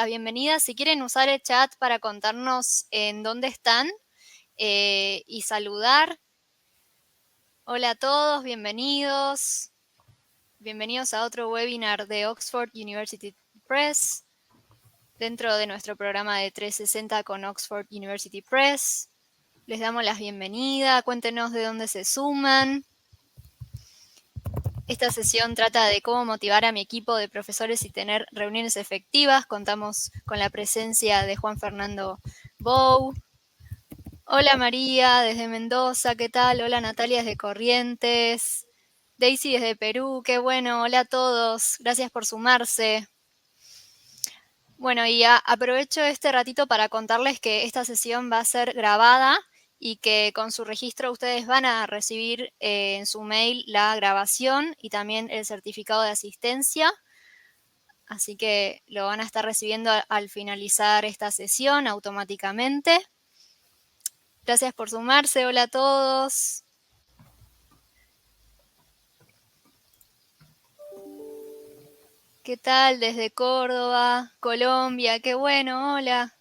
la bienvenida. Si quieren usar el chat para contarnos en dónde están y saludar. Hola a todos, bienvenidos. Bienvenidos a otro webinar de Oxford University Press, dentro de nuestro programa de 360 con Oxford University Press. Les damos la bienvenida, cuéntenos de dónde se suman. Esta sesión trata de cómo motivar a mi equipo de profesores y tener reuniones efectivas. Contamos con la presencia de Juan Fernando Bou. Hola María, desde Mendoza, ¿qué tal? Hola Natalia, desde Corrientes. Daisy, desde Perú, qué bueno. Hola a todos, gracias por sumarse. Bueno, y aprovecho este ratito para contarles que esta sesión va a ser grabada y que con su registro ustedes van a recibir en su mail la grabación y también el certificado de asistencia. Así que lo van a estar recibiendo al finalizar esta sesión automáticamente. Gracias por sumarse. Hola a todos. ¿Qué tal? Desde Córdoba, Colombia. Qué bueno. Hola.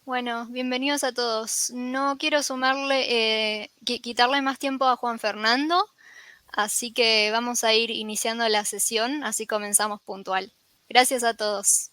Bueno, bienvenidos a todos. No quiero quitarle más tiempo a Juan Fernando, así que vamos a ir iniciando la sesión, así comenzamos puntual. Gracias a todos.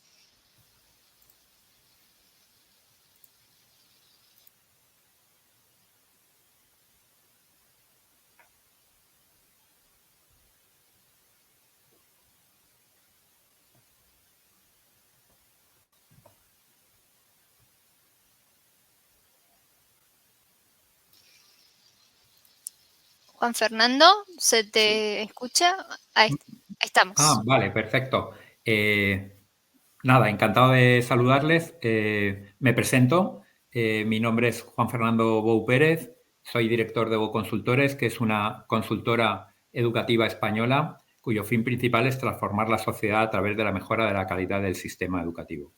Juan Fernando, ¿se te escucha? Ahí estamos. Vale, perfecto. Nada, encantado de saludarles. Me presento. Mi nombre es Juan Fernando Bou Pérez. Soy director de Bou Consultores, que es una consultora educativa española cuyo fin principal es transformar la sociedad a través de la mejora de la calidad del sistema educativo.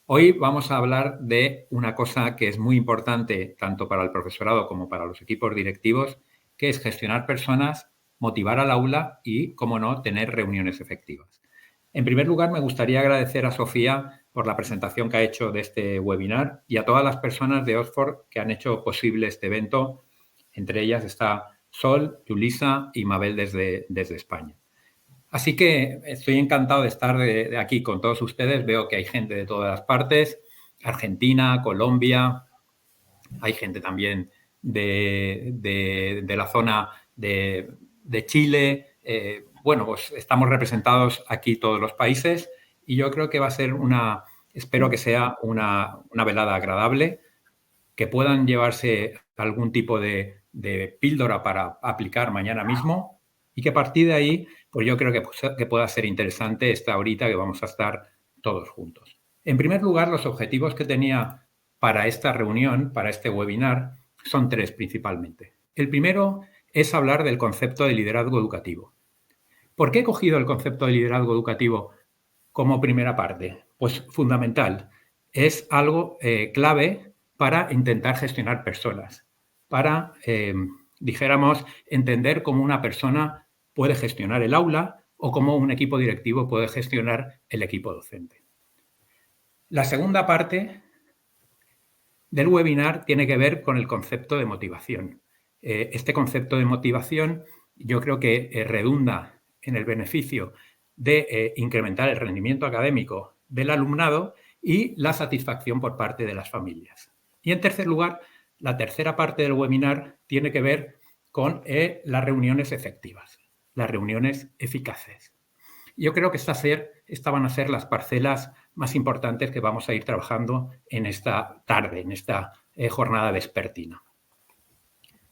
Hoy vamos a hablar de una cosa que es muy importante tanto para el profesorado como para los equipos directivos, que es gestionar personas, motivar al aula y, cómo no, tener reuniones efectivas. En primer lugar, me gustaría agradecer a Sofía por la presentación que ha hecho de este webinar y a todas las personas de Oxford que han hecho posible este evento. Entre ellas está Sol, Yulisa y Mabel desde España. Así que estoy encantado de estar de aquí con todos ustedes. Veo que hay gente de todas las partes, Argentina, Colombia, hay gente también de la zona de Chile. Bueno, pues estamos representados aquí todos los países y yo creo que va a ser espero que sea una velada agradable, que puedan llevarse algún tipo de píldora para aplicar mañana mismo y que a partir de ahí, pues yo creo que pueda ser interesante esta horita que vamos a estar todos juntos. En primer lugar, los objetivos que tenía para esta reunión, para este webinar, son tres principalmente. El primero es hablar del concepto de liderazgo educativo. ¿Por qué he cogido el concepto de liderazgo educativo como primera parte? Pues fundamental. Es algo clave para intentar gestionar personas, para, dijéramos, entender cómo una persona puede gestionar el aula o cómo un equipo directivo puede gestionar el equipo docente. La segunda parte del webinar tiene que ver con el concepto de motivación. Este concepto de motivación yo creo que redunda en el beneficio de incrementar el rendimiento académico del alumnado y la satisfacción por parte de las familias. Y en tercer lugar, la tercera parte del webinar tiene que ver con las reuniones efectivas, las reuniones eficaces. Yo creo que estas van a ser las parcelas más importantes que vamos a ir trabajando en esta tarde, en esta jornada vespertina.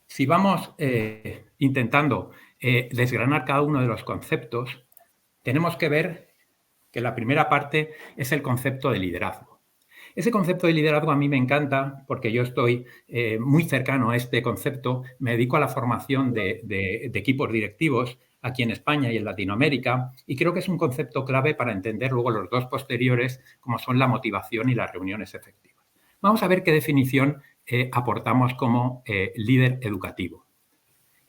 Si vamos intentando desgranar cada uno de los conceptos, tenemos que ver que la primera parte es el concepto de liderazgo. Ese concepto de liderazgo a mí me encanta porque yo estoy muy cercano a este concepto, me dedico a la formación de equipos directivos aquí en España y en Latinoamérica y creo que es un concepto clave para entender luego los dos posteriores, como son la motivación y las reuniones efectivas. Vamos a ver qué definición aportamos como líder educativo.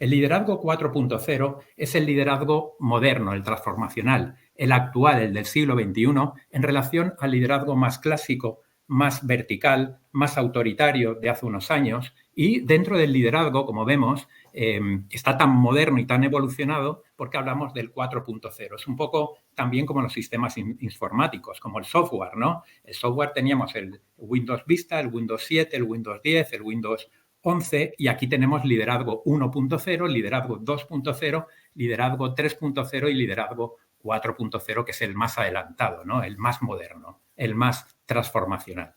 El liderazgo 4.0 es el liderazgo moderno, el transformacional, el actual, el del siglo XXI, en relación al liderazgo más clásico, más vertical, más autoritario de hace unos años. Y dentro del liderazgo, como vemos, está tan moderno y tan evolucionado porque hablamos del 4.0. Es un poco también como los sistemas informáticos, como el software, ¿no? El software teníamos el Windows Vista, el Windows 7, el Windows 10, el Windows 11 y aquí tenemos liderazgo 1.0, liderazgo 2.0, liderazgo 3.0 y liderazgo 4.0, que es el más adelantado, ¿no? El más moderno, el más transformacional.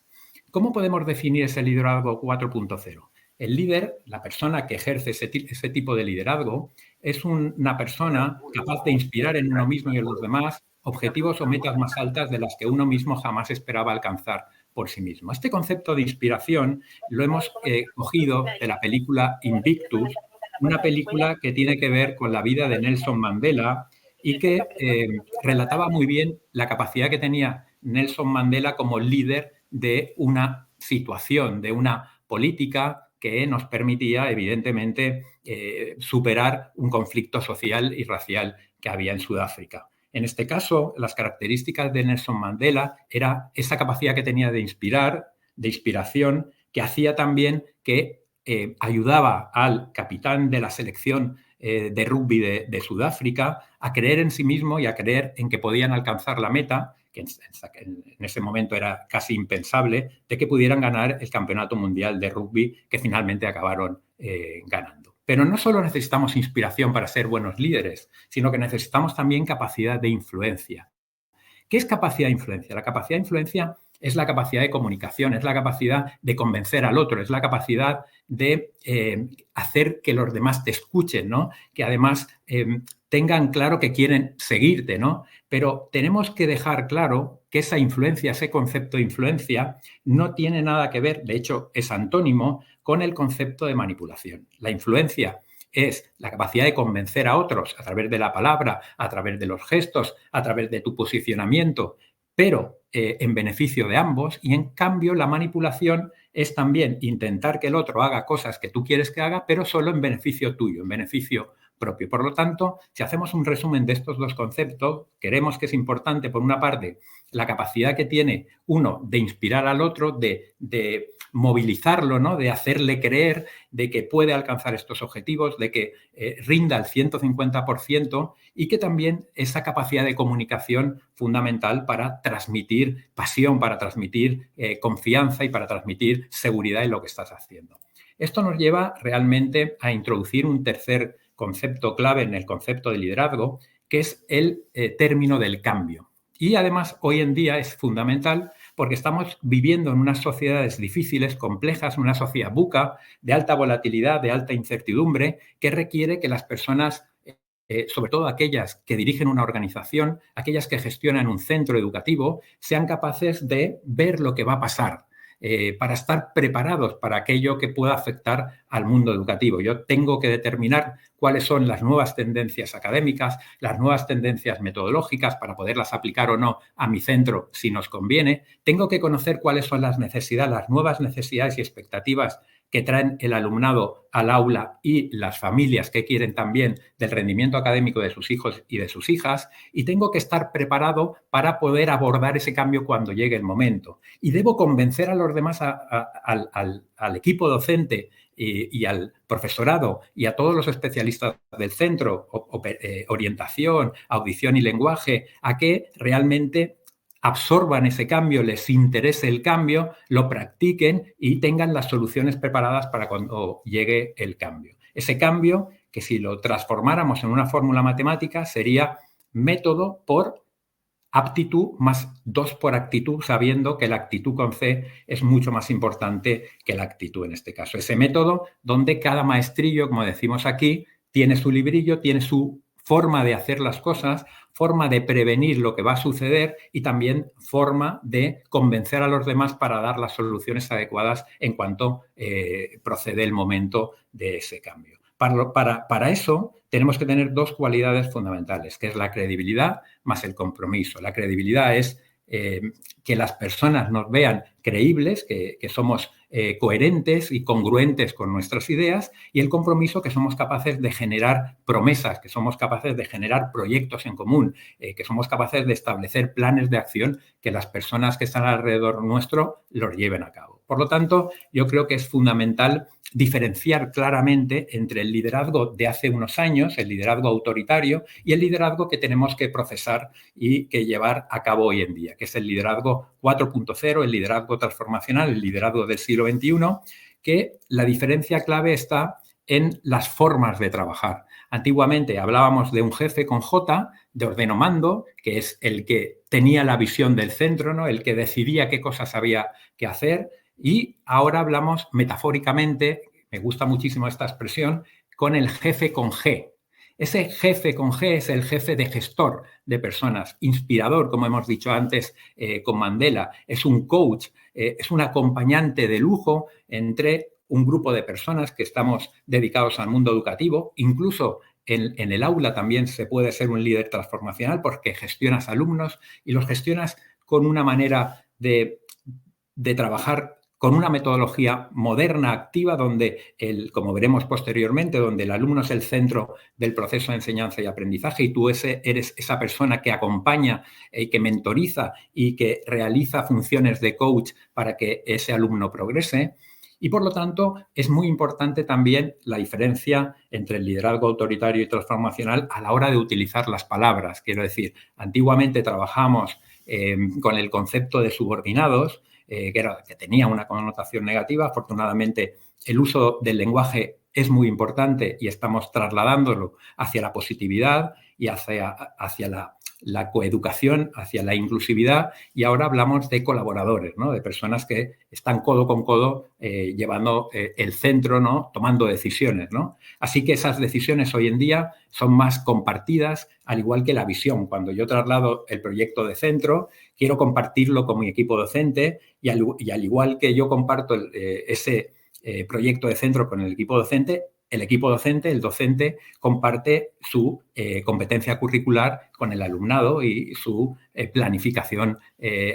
¿Cómo podemos definir ese liderazgo 4.0? El líder, la persona que ejerce ese tipo de liderazgo, es una persona capaz de inspirar en uno mismo y en los demás objetivos o metas más altas de las que uno mismo jamás esperaba alcanzar por sí mismo. Este concepto de inspiración lo hemos cogido de la película Invictus, una película que tiene que ver con la vida de Nelson Mandela y que relataba muy bien la capacidad que tenía Nelson Mandela como líder de una situación, de una política que nos permitía, evidentemente, superar un conflicto social y racial que había en Sudáfrica. En este caso, las características de Nelson Mandela era esa capacidad que tenía de inspirar, de inspiración, que hacía también que ayudaba al capitán de la selección de rugby de Sudáfrica a creer en sí mismo y a creer en que podían alcanzar la meta, que en ese momento era casi impensable, de que pudieran ganar el Campeonato Mundial de Rugby, que finalmente acabaron ganando. Pero no solo necesitamos inspiración para ser buenos líderes, sino que necesitamos también capacidad de influencia. ¿Qué es capacidad de influencia? La capacidad de influencia es la capacidad de comunicación, es la capacidad de convencer al otro, es la capacidad de hacer que los demás te escuchen, ¿no? Que además tengan claro que quieren seguirte, ¿no? Pero tenemos que dejar claro que esa influencia, ese concepto de influencia, no tiene nada que ver, de hecho es antónimo, con el concepto de manipulación. La influencia es la capacidad de convencer a otros a través de la palabra, a través de los gestos, a través de tu posicionamiento, pero en beneficio de ambos. Y en cambio la manipulación es también intentar que el otro haga cosas que tú quieres que haga, pero solo en beneficio tuyo, en beneficio propio. Por lo tanto, si hacemos un resumen de estos dos conceptos, queremos que es importante, por una parte, la capacidad que tiene uno de inspirar al otro, de movilizarlo, ¿no? De hacerle creer de que puede alcanzar estos objetivos, de que rinda el 150% y que también esa capacidad de comunicación fundamental para transmitir pasión, para transmitir confianza y para transmitir seguridad en lo que estás haciendo. Esto nos lleva realmente a introducir un tercer concepto clave en el concepto de liderazgo, que es el término del cambio. Y además hoy en día es fundamental porque estamos viviendo en unas sociedades difíciles, complejas, una sociedad buca, de alta volatilidad, de alta incertidumbre, que requiere que las personas, sobre todo aquellas que dirigen una organización, aquellas que gestionan un centro educativo, sean capaces de ver lo que va a pasar, para estar preparados para aquello que pueda afectar al mundo educativo. Yo tengo que determinar cuáles son las nuevas tendencias académicas, las nuevas tendencias metodológicas para poderlas aplicar o no a mi centro si nos conviene. Tengo que conocer cuáles son las necesidades, las nuevas necesidades y expectativas que traen el alumnado al aula y las familias que quieren también del rendimiento académico de sus hijos y de sus hijas, y tengo que estar preparado para poder abordar ese cambio cuando llegue el momento. Y debo convencer a los demás, al equipo docente y al profesorado y a todos los especialistas del centro, orientación, audición y lenguaje, a que realmente absorban ese cambio, les interese el cambio, lo practiquen y tengan las soluciones preparadas para cuando llegue el cambio. Ese cambio, que si lo transformáramos en una fórmula matemática, sería método por aptitud más 2 por actitud, sabiendo que la actitud con C es mucho más importante que la actitud en este caso. Ese método donde cada maestrillo, como decimos aquí, tiene su librillo, tiene su forma de hacer las cosas, forma de prevenir lo que va a suceder y también forma de convencer a los demás para dar las soluciones adecuadas en cuanto procede el momento de ese cambio. Para eso tenemos que tener 2 cualidades fundamentales, que es la credibilidad más el compromiso. La credibilidad es que las personas nos vean creíbles, que somos coherentes y congruentes con nuestras ideas, y el compromiso, que somos capaces de generar promesas, que somos capaces de generar proyectos en común, que somos capaces de establecer planes de acción que las personas que están alrededor nuestro los lleven a cabo. Por lo tanto, yo creo que es fundamental diferenciar claramente entre el liderazgo de hace unos años, el liderazgo autoritario, y el liderazgo que tenemos que procesar y que llevar a cabo hoy en día, que es el liderazgo 4.0, el liderazgo transformacional, el liderazgo del siglo XXI, que la diferencia clave está en las formas de trabajar. Antiguamente hablábamos de un jefe con J, de ordeno mando, que es el que tenía la visión del centro, ¿no? El que decidía qué cosas había que hacer, y ahora hablamos metafóricamente, me gusta muchísimo esta expresión, con el jefe con G. Ese jefe con G es el jefe de gestor de personas, inspirador, como hemos dicho antes con Mandela, es un coach, es un acompañante de lujo entre un grupo de personas que estamos dedicados al mundo educativo. Incluso en el aula también se puede ser un líder transformacional porque gestionas alumnos y los gestionas con una manera de trabajar con una metodología moderna, activa, donde, como veremos posteriormente, donde el alumno es el centro del proceso de enseñanza y aprendizaje y tú eres esa persona que acompaña y que mentoriza y que realiza funciones de coach para que ese alumno progrese. Y, por lo tanto, es muy importante también la diferencia entre el liderazgo autoritario y transformacional a la hora de utilizar las palabras. Quiero decir, antiguamente trabajamos con el concepto de subordinados, que tenía una connotación negativa. Afortunadamente, el uso del lenguaje es muy importante y estamos trasladándolo hacia la positividad y hacia la coeducación, hacia la inclusividad, y ahora hablamos de colaboradores, ¿no? De personas que están codo con codo llevando el centro, ¿no? Tomando decisiones, ¿no? Así que esas decisiones hoy en día son más compartidas, al igual que la visión. Cuando yo traslado el proyecto de centro, quiero compartirlo con mi equipo docente y al igual que yo comparto ese proyecto de centro con el equipo docente, el docente, comparte su competencia curricular con el alumnado y su planificación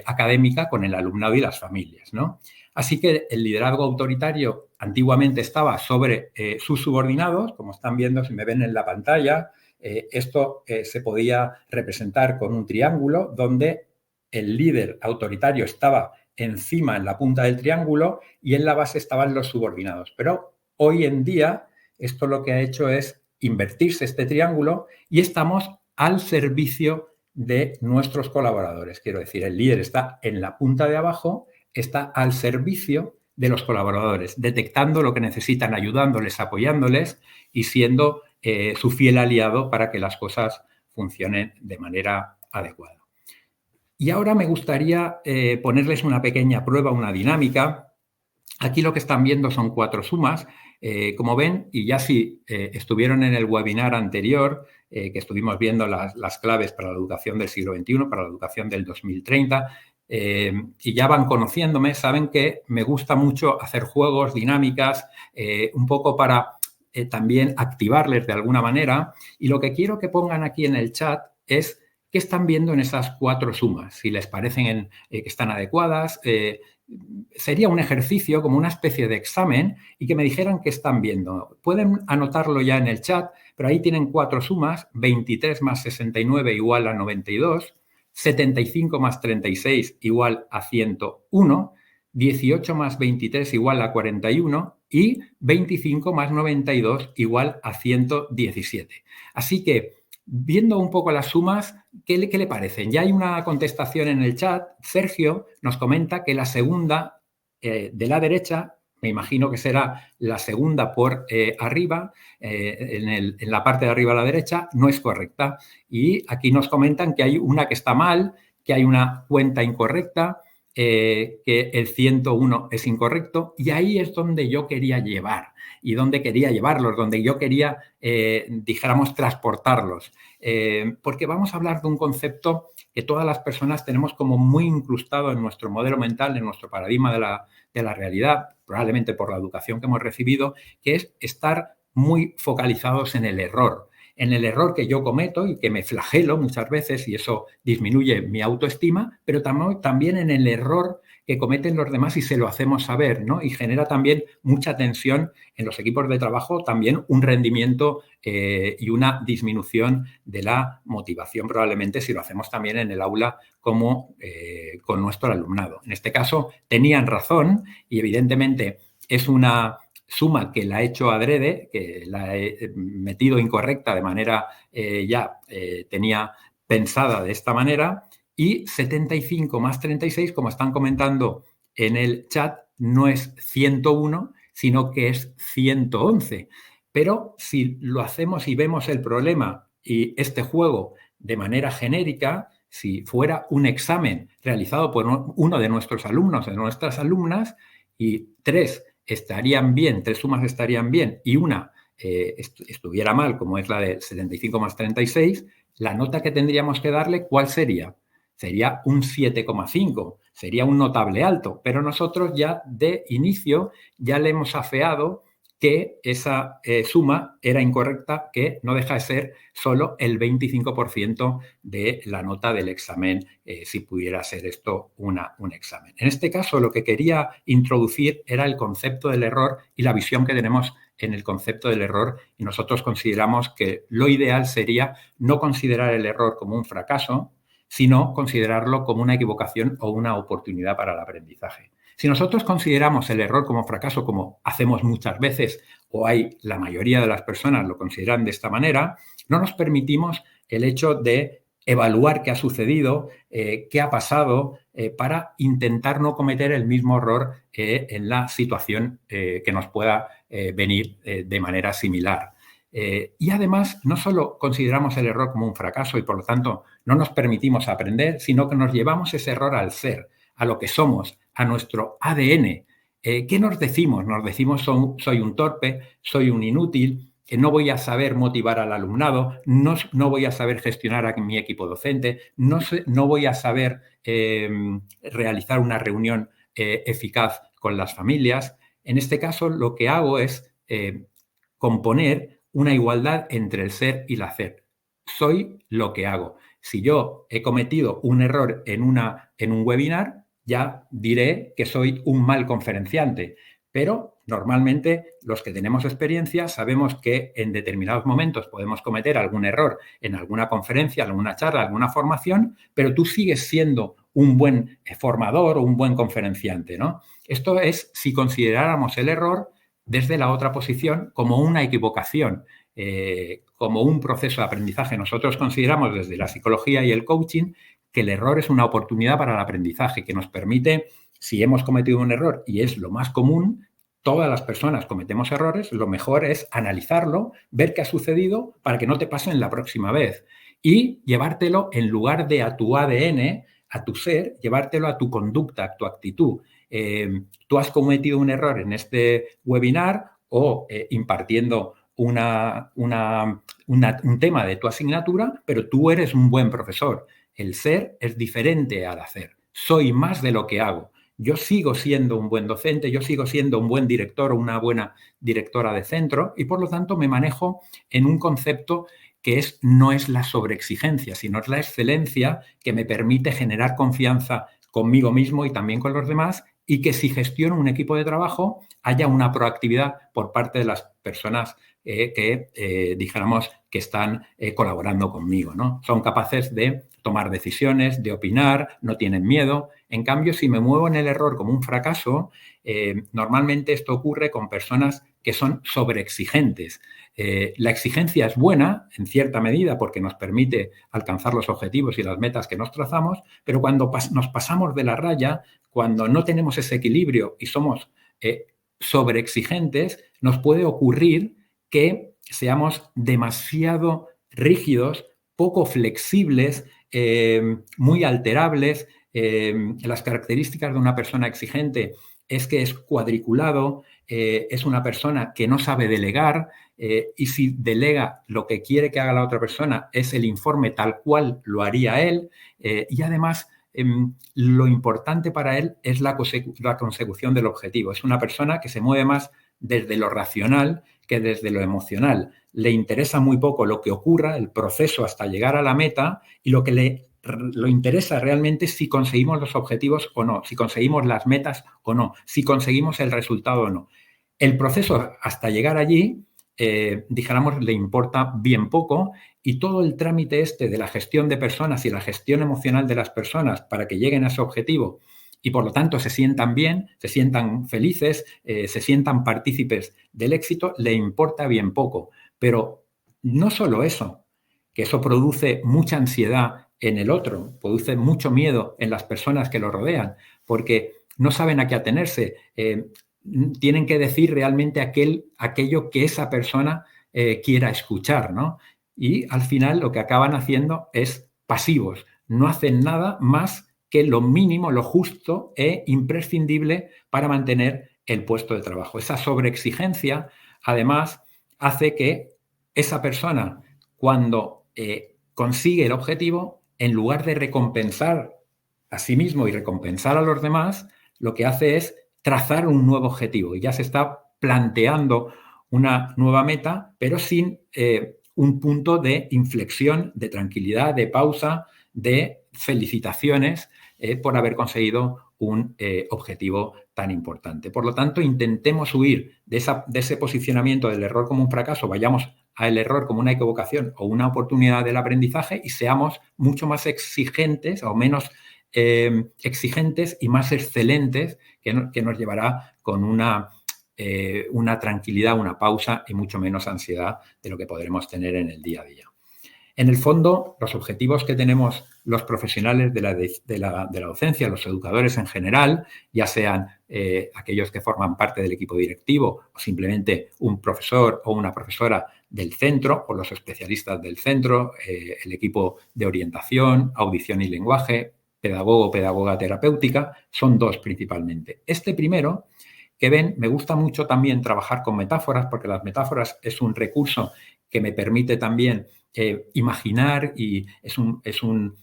académica con el alumnado y las familias, ¿no? Así que el liderazgo autoritario antiguamente estaba sobre sus subordinados, como están viendo, si me ven en la pantalla, esto se podía representar con un triángulo donde el líder autoritario estaba encima, en la punta del triángulo, y en la base estaban los subordinados. Pero hoy en día esto lo que ha hecho es invertirse este triángulo y estamos al servicio de nuestros colaboradores. Quiero decir, el líder está en la punta de abajo, está al servicio de los colaboradores, detectando lo que necesitan, ayudándoles, apoyándoles y siendo su fiel aliado para que las cosas funcionen de manera adecuada. Y ahora me gustaría ponerles una pequeña prueba, una dinámica. Aquí lo que están viendo son 4 sumas. Como ven, y ya si estuvieron en el webinar anterior, que estuvimos viendo las claves para la educación del siglo XXI, para la educación del 2030, y ya van conociéndome, saben que me gusta mucho hacer juegos, dinámicas, un poco para también activarles de alguna manera. Y lo que quiero que pongan aquí en el chat es qué están viendo en esas 4 sumas, si les parecen que están adecuadas. Sería un ejercicio como una especie de examen y que me dijeran qué están viendo. Pueden anotarlo ya en el chat, pero ahí tienen 4 sumas: 23 más 69 igual a 92, 75 más 36 igual a 101, 18 más 23 igual a 41 y 25 más 92 igual a 117. Así que, viendo un poco las sumas, ¿qué le parecen? Ya hay una contestación en el chat. Sergio nos comenta que la segunda de la derecha, me imagino que será la segunda por arriba, en la parte de arriba a la derecha, no es correcta. Y aquí nos comentan que hay una que está mal, que hay una cuenta incorrecta, que el 101 es incorrecto, y ahí es donde yo quería llevar y donde quería llevarlos, donde yo quería, dijéramos, transportarlos. Porque vamos a hablar de un concepto que todas las personas tenemos como muy incrustado en nuestro modelo mental, en nuestro paradigma de la realidad, probablemente por la educación que hemos recibido, que es estar muy focalizados en el error, en el error que yo cometo y que me flagelo muchas veces y eso disminuye mi autoestima, pero también en el error que cometen los demás y se lo hacemos saber, ¿no? Y genera también mucha tensión en los equipos de trabajo, también un rendimiento y una disminución de la motivación probablemente si lo hacemos también en el aula como con nuestro alumnado. En este caso tenían razón y evidentemente es una suma que la he hecho adrede, que la he metido incorrecta de manera tenía pensada de esta manera, y 75 más 36, como están comentando en el chat, no es 101, sino que es 111. Pero si lo hacemos y vemos el problema y este juego de manera genérica, si fuera un examen realizado por uno de nuestros alumnos, de nuestras alumnas, y tres sumas estarían bien y una estuviera mal, como es la de 75 más 36, la nota que tendríamos que darle, ¿cuál sería? Sería un 7,5, sería un notable alto, pero nosotros ya de inicio ya le hemos afeado que esa suma era incorrecta, que no deja de ser solo el 25% de la nota del examen, si pudiera ser esto un examen. En este caso, lo que quería introducir era el concepto del error y la visión que tenemos en el concepto del error, y nosotros consideramos que lo ideal sería no considerar el error como un fracaso, sino considerarlo como una equivocación o una oportunidad para el aprendizaje. Si nosotros consideramos el error como fracaso, como hacemos muchas veces, o la mayoría de las personas lo consideran de esta manera, no nos permitimos el hecho de evaluar qué ha sucedido, qué ha pasado, para intentar no cometer el mismo error en la situación que nos pueda venir de manera similar. Y además, no solo consideramos el error como un fracaso y, por lo tanto, no nos permitimos aprender, sino que nos llevamos ese error al ser, a lo que somos, a nuestro ADN. ¿Qué nos decimos? Nos decimos, soy un torpe, soy un inútil, no voy a saber motivar al alumnado, no voy a saber gestionar a mi equipo docente, no voy a saber realizar una reunión eficaz con las familias. En este caso, lo que hago es componer una igualdad entre el ser y el hacer. Soy lo que hago. Si yo he cometido un error en un webinar, ya diré que soy un mal conferenciante, pero normalmente los que tenemos experiencia sabemos que en determinados momentos podemos cometer algún error en alguna conferencia, alguna charla, alguna formación, pero tú sigues siendo un buen formador o un buen conferenciante, ¿no? Esto es si consideráramos el error desde la otra posición como una equivocación, como un proceso de aprendizaje. Nosotros consideramos desde la psicología y el coaching que el error es una oportunidad para el aprendizaje, que nos permite, si hemos cometido un error, y es lo más común, todas las personas cometemos errores, lo mejor es analizarlo, ver qué ha sucedido para que no te pasen la próxima vez y llevártelo en lugar de a tu ADN, a tu ser, llevártelo a tu conducta, a tu actitud. Tú has cometido un error en este webinar o impartiendo un tema de tu asignatura, pero tú eres un buen profesor. El ser es diferente al hacer. Soy más de lo que hago. Yo sigo siendo un buen docente, yo sigo siendo un buen director o una buena directora de centro y, por lo tanto, me manejo en un concepto que no es la sobreexigencia, sino es la excelencia que me permite generar confianza conmigo mismo y también con los demás, y que si gestiono un equipo de trabajo haya una proactividad por parte de las personas que dijéramos que están colaborando conmigo, ¿no? Son capaces de tomar decisiones, de opinar, no tienen miedo. En cambio, si me muevo en el error como un fracaso, normalmente esto ocurre con personas que son sobreexigentes. La exigencia es buena en cierta medida porque nos permite alcanzar los objetivos y las metas que nos trazamos, pero cuando nos pasamos de la raya, cuando no tenemos ese equilibrio y somos sobreexigentes, nos puede ocurrir que seamos demasiado rígidos, poco flexibles, muy alterables. Las características de una persona exigente es que es cuadriculado, es una persona que no sabe delegar, y si delega lo que quiere que haga la otra persona es el informe tal cual lo haría él, y además lo importante para él es la consecución del objetivo. Es una persona que se mueve más desde lo racional que desde lo emocional. Le interesa muy poco lo que ocurra, el proceso hasta llegar a la meta, y lo que lo interesa realmente es si conseguimos los objetivos o no, si conseguimos las metas o no, si conseguimos el resultado o no. El proceso hasta llegar allí, dijéramos, le importa bien poco, y todo el trámite de la gestión de personas y la gestión emocional de las personas para que lleguen a ese objetivo y por lo tanto se sientan bien, se sientan felices, se sientan partícipes del éxito, le importa bien poco. Pero no solo eso, que eso produce mucha ansiedad en el otro, produce mucho miedo en las personas que lo rodean, porque no saben a qué atenerse, tienen que decir realmente aquello que esa persona quiera escuchar, ¿no? Y al final lo que acaban haciendo es pasivos, no hacen nada más que lo mínimo, lo justo e imprescindible para mantener el puesto de trabajo. Esa sobreexigencia, además, hace que esa persona, cuando consigue el objetivo, en lugar de recompensar a sí mismo y recompensar a los demás, lo que hace es trazar un nuevo objetivo y ya se está planteando una nueva meta, pero sin un punto de inflexión, de tranquilidad, de pausa, de felicitaciones por haber conseguido un objetivo tan importante. Por lo tanto, intentemos huir de ese posicionamiento del error como un fracaso, vayamos al error como una equivocación o una oportunidad del aprendizaje y seamos mucho más exigentes o menos exigentes y más excelentes, que nos llevará con una tranquilidad, una pausa y mucho menos ansiedad de lo que podremos tener en el día a día. En el fondo, los objetivos que tenemos los profesionales de la docencia, los educadores en general, ya sean aquellos que forman parte del equipo directivo o simplemente un profesor o una profesora del centro o los especialistas del centro, el equipo de orientación, audición y lenguaje, pedagogo o pedagoga terapéutica, son dos principalmente. Este primero, que ven, me gusta mucho también trabajar con metáforas, porque las metáforas es un recurso que me permite también imaginar y es un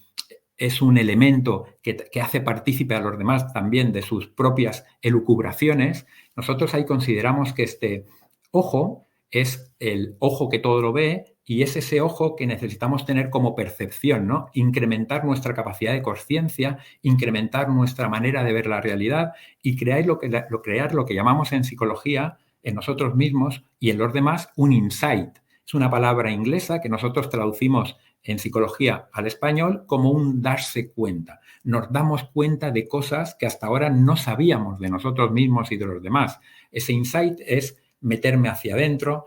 elemento que hace partícipe a los demás también de sus propias elucubraciones. Nosotros ahí consideramos que este ojo es el ojo que todo lo ve y es ese ojo que necesitamos tener como percepción, ¿no? Incrementar nuestra capacidad de conciencia, incrementar nuestra manera de ver la realidad y crear lo que llamamos en psicología, en nosotros mismos y en los demás, un insight. Es una palabra inglesa que nosotros traducimos en psicología al español como un darse cuenta. Nos damos cuenta de cosas que hasta ahora no sabíamos de nosotros mismos y de los demás. Ese insight es meterme hacia adentro,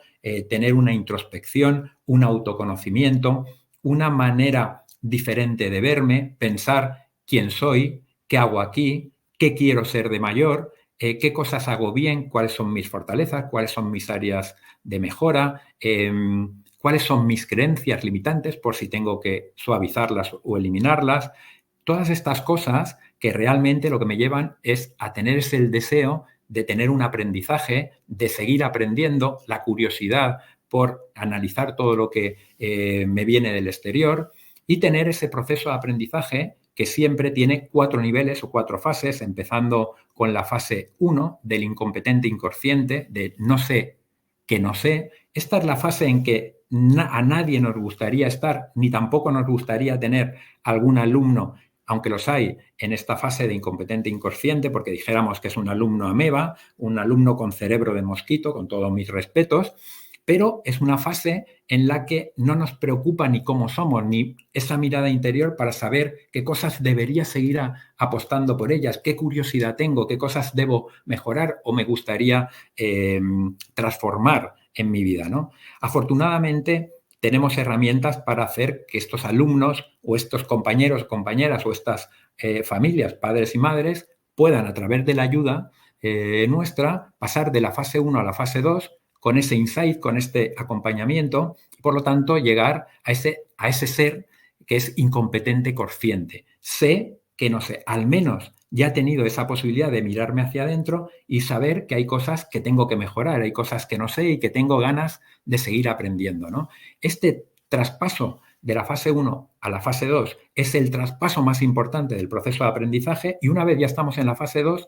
tener una introspección, un autoconocimiento, una manera diferente de verme, pensar quién soy, qué hago aquí, qué quiero ser de mayor, qué cosas hago bien, cuáles son mis fortalezas, cuáles son mis áreas de mejora, cuáles son mis creencias limitantes por si tengo que suavizarlas o eliminarlas. Todas estas cosas que realmente lo que me llevan es a tener el deseo de tener un aprendizaje, de seguir aprendiendo, la curiosidad por analizar todo lo que me viene del exterior y tener ese proceso de aprendizaje que siempre tiene 4 niveles o 4 fases, empezando con la fase 1 del incompetente inconsciente, de no sé que no sé. Esta es la fase en que a nadie nos gustaría estar, ni tampoco nos gustaría tener algún alumno, aunque los hay en esta fase de incompetente inconsciente, porque dijéramos que es un alumno ameba, un alumno con cerebro de mosquito, con todos mis respetos, pero es una fase en la que no nos preocupa ni cómo somos, ni esa mirada interior para saber qué cosas debería seguir apostando por ellas, qué curiosidad tengo, qué cosas debo mejorar o me gustaría transformar en mi vida, ¿no? Afortunadamente, tenemos herramientas para hacer que estos alumnos o estos compañeros, compañeras o estas familias, padres y madres, puedan a través de la ayuda nuestra pasar de la fase 1 a la fase 2 con ese insight, con este acompañamiento y por lo tanto llegar a ese ser que es incompetente consciente. Sé que no sé, al menos ya he tenido esa posibilidad de mirarme hacia adentro y saber que hay cosas que tengo que mejorar, hay cosas que no sé y que tengo ganas de seguir aprendiendo, ¿no? Este traspaso de la fase 1 a la fase 2 es el traspaso más importante del proceso de aprendizaje y una vez ya estamos en la fase 2,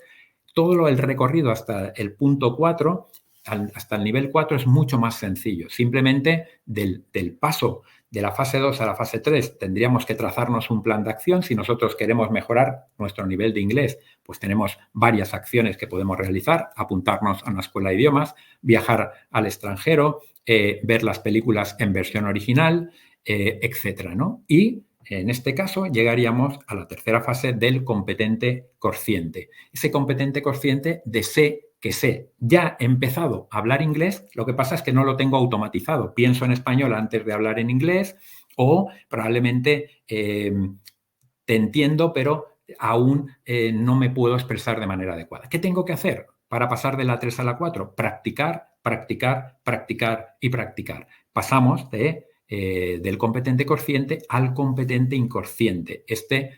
todo el recorrido hasta el punto 4 hasta el nivel 4 es mucho más sencillo. Simplemente del paso de la fase 2 a la fase 3 tendríamos que trazarnos un plan de acción. Si nosotros queremos mejorar nuestro nivel de inglés, pues tenemos varias acciones que podemos realizar: apuntarnos a una escuela de idiomas, viajar al extranjero, ver las películas en versión original, etcétera, ¿no? Y en este caso llegaríamos a la tercera fase del competente consciente. Ese competente consciente de sé que sé. Ya he empezado a hablar inglés, lo que pasa es que no lo tengo automatizado. Pienso en español antes de hablar en inglés, o probablemente te entiendo, pero aún no me puedo expresar de manera adecuada. ¿Qué tengo que hacer para pasar de la 3 a la 4? Practicar, practicar, practicar y practicar. Pasamos del competente consciente al competente inconsciente,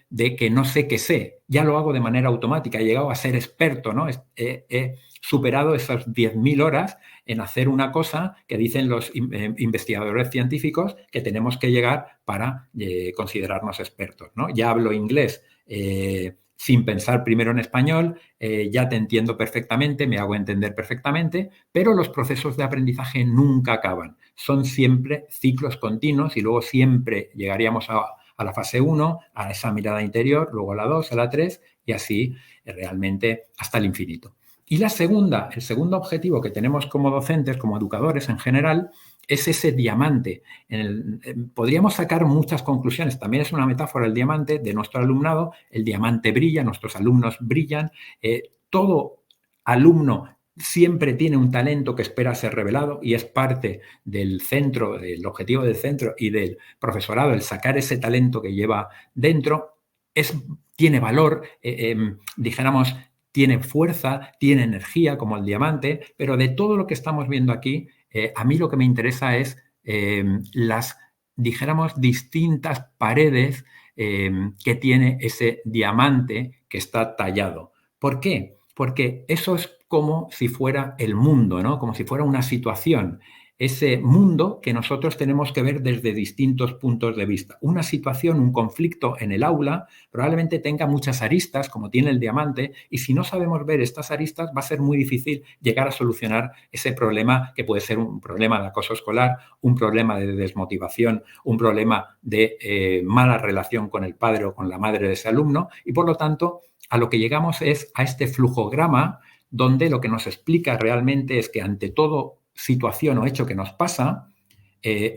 de que no sé qué sé, ya lo hago de manera automática, he llegado a ser experto, ¿no? He superado esas 10.000 horas en hacer una cosa que dicen los investigadores científicos que tenemos que llegar para considerarnos expertos, ¿no? Ya hablo inglés sin pensar primero en español, ya te entiendo perfectamente, me hago entender perfectamente, pero los procesos de aprendizaje nunca acaban. Son siempre ciclos continuos y luego siempre llegaríamos a la fase 1, a esa mirada interior, luego a la 2, a la 3 y así realmente hasta el infinito. Y el segundo objetivo que tenemos como docentes, como educadores en general, es ese diamante. Podríamos sacar muchas conclusiones. También es una metáfora el diamante de nuestro alumnado. El diamante brilla, nuestros alumnos brillan. Todo alumno siempre tiene un talento que espera ser revelado y es parte del centro, del objetivo del centro y del profesorado, el sacar ese talento que lleva dentro. Tiene valor, dijéramos, tiene fuerza, tiene energía como el diamante, pero de todo lo que estamos viendo aquí, a mí lo que me interesa es las, dijéramos, distintas paredes que tiene ese diamante que está tallado. ¿Por qué? Porque eso es como si fuera el mundo, ¿no? Como si fuera una situación. Ese mundo que nosotros tenemos que ver desde distintos puntos de vista. Una situación, un conflicto en el aula probablemente tenga muchas aristas, como tiene el diamante, y si no sabemos ver estas aristas va a ser muy difícil llegar a solucionar ese problema, que puede ser un problema de acoso escolar, un problema de desmotivación, un problema de mala relación con el padre o con la madre de ese alumno, y por lo tanto a lo que llegamos es a este flujograma donde lo que nos explica realmente es que ante todo situación o hecho que nos pasa,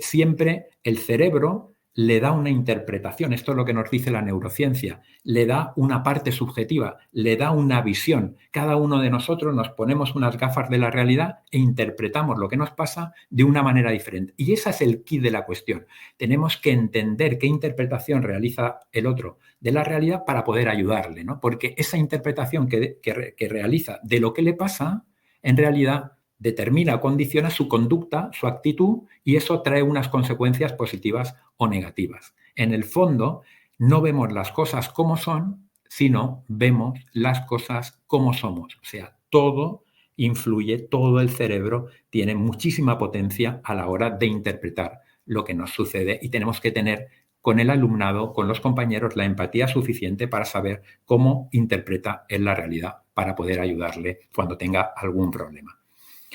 siempre el cerebro le da una interpretación. Esto es lo que nos dice la neurociencia. Le da una parte subjetiva, le da una visión. Cada uno de nosotros nos ponemos unas gafas de la realidad e interpretamos lo que nos pasa de una manera diferente. Y ese es el quid de la cuestión. Tenemos que entender qué interpretación realiza el otro de la realidad para poder ayudarle, ¿no? Porque esa interpretación que realiza de lo que le pasa, en realidad determina o condiciona su conducta, su actitud, y eso trae unas consecuencias positivas o negativas. En el fondo, no vemos las cosas como son, sino vemos las cosas como somos. O sea, todo influye, todo el cerebro tiene muchísima potencia a la hora de interpretar lo que nos sucede y tenemos que tener con el alumnado, con los compañeros, la empatía suficiente para saber cómo interpreta él la realidad para poder ayudarle cuando tenga algún problema.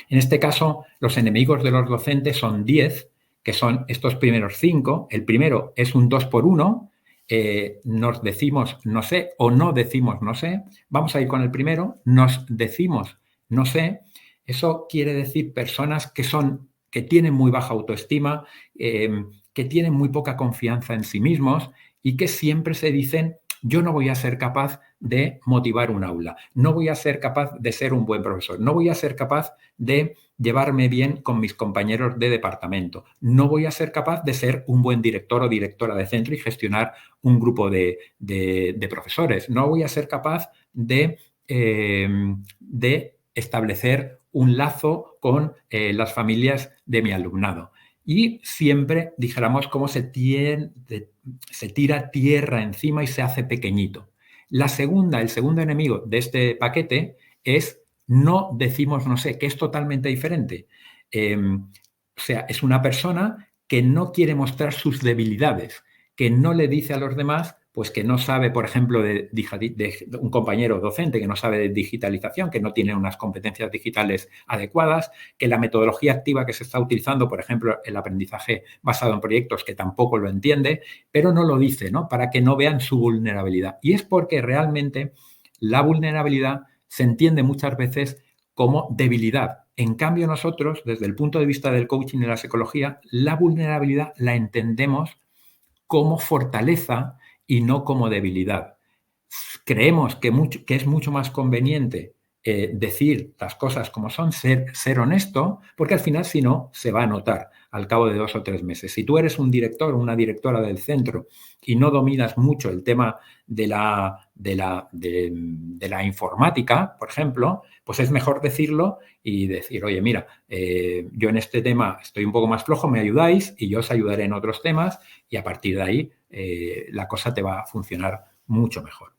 En este caso, los enemigos de los docentes son 10, que son estos primeros 5. El primero es un 2 por 1. Nos decimos no sé o no decimos no sé. Vamos a ir con el primero. Nos decimos no sé. Eso quiere decir personas que tienen muy baja autoestima, que tienen muy poca confianza en sí mismos y que siempre se dicen: yo no voy a ser capaz de motivar un aula, no voy a ser capaz de ser un buen profesor, no voy a ser capaz de llevarme bien con mis compañeros de departamento, no voy a ser capaz de ser un buen director o directora de centro y gestionar un grupo de profesores, no voy a ser capaz de establecer un lazo con las familias de mi alumnado. Y siempre, dijéramos, cómo se tira tierra encima y se hace pequeñito. El segundo enemigo de este paquete es no decimos no sé, que es totalmente diferente. O sea, es una persona que no quiere mostrar sus debilidades, que no le dice a los demás pues que no sabe, por ejemplo, de un compañero docente que no sabe de digitalización, que no tiene unas competencias digitales adecuadas, que la metodología activa que se está utilizando, por ejemplo, el aprendizaje basado en proyectos, que tampoco lo entiende, pero no lo dice, ¿no? Para que no vean su vulnerabilidad. Y es porque realmente la vulnerabilidad se entiende muchas veces como debilidad. En cambio, nosotros, desde el punto de vista del coaching y la psicología, la vulnerabilidad la entendemos como fortaleza y no como debilidad. Creemos que es mucho más conveniente decir las cosas como son, ser honesto, porque al final, si no, se va a notar al cabo de 2 o 3 meses. Si tú eres un director o una directora del centro y no dominas mucho el tema de la informática, por ejemplo, pues es mejor decirlo y decir, oye, mira, yo en este tema estoy un poco más flojo, me ayudáis y yo os ayudaré en otros temas, y a partir de ahí la cosa te va a funcionar mucho mejor.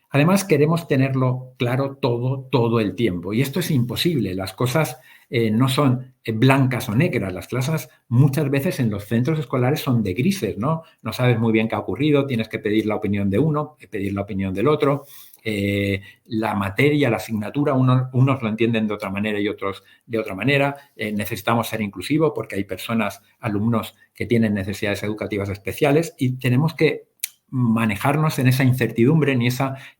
Además, queremos tenerlo claro todo el tiempo. Y esto es imposible. Las cosas no son blancas o negras. Las clases muchas veces en los centros escolares son de grises, ¿no? No sabes muy bien qué ha ocurrido, tienes que pedir la opinión de uno, pedir la opinión del otro. La materia, la asignatura, unos lo entienden de otra manera y otros de otra manera. Necesitamos ser inclusivos porque hay personas, alumnos que tienen necesidades educativas especiales, y tenemos que manejarnos en esa incertidumbre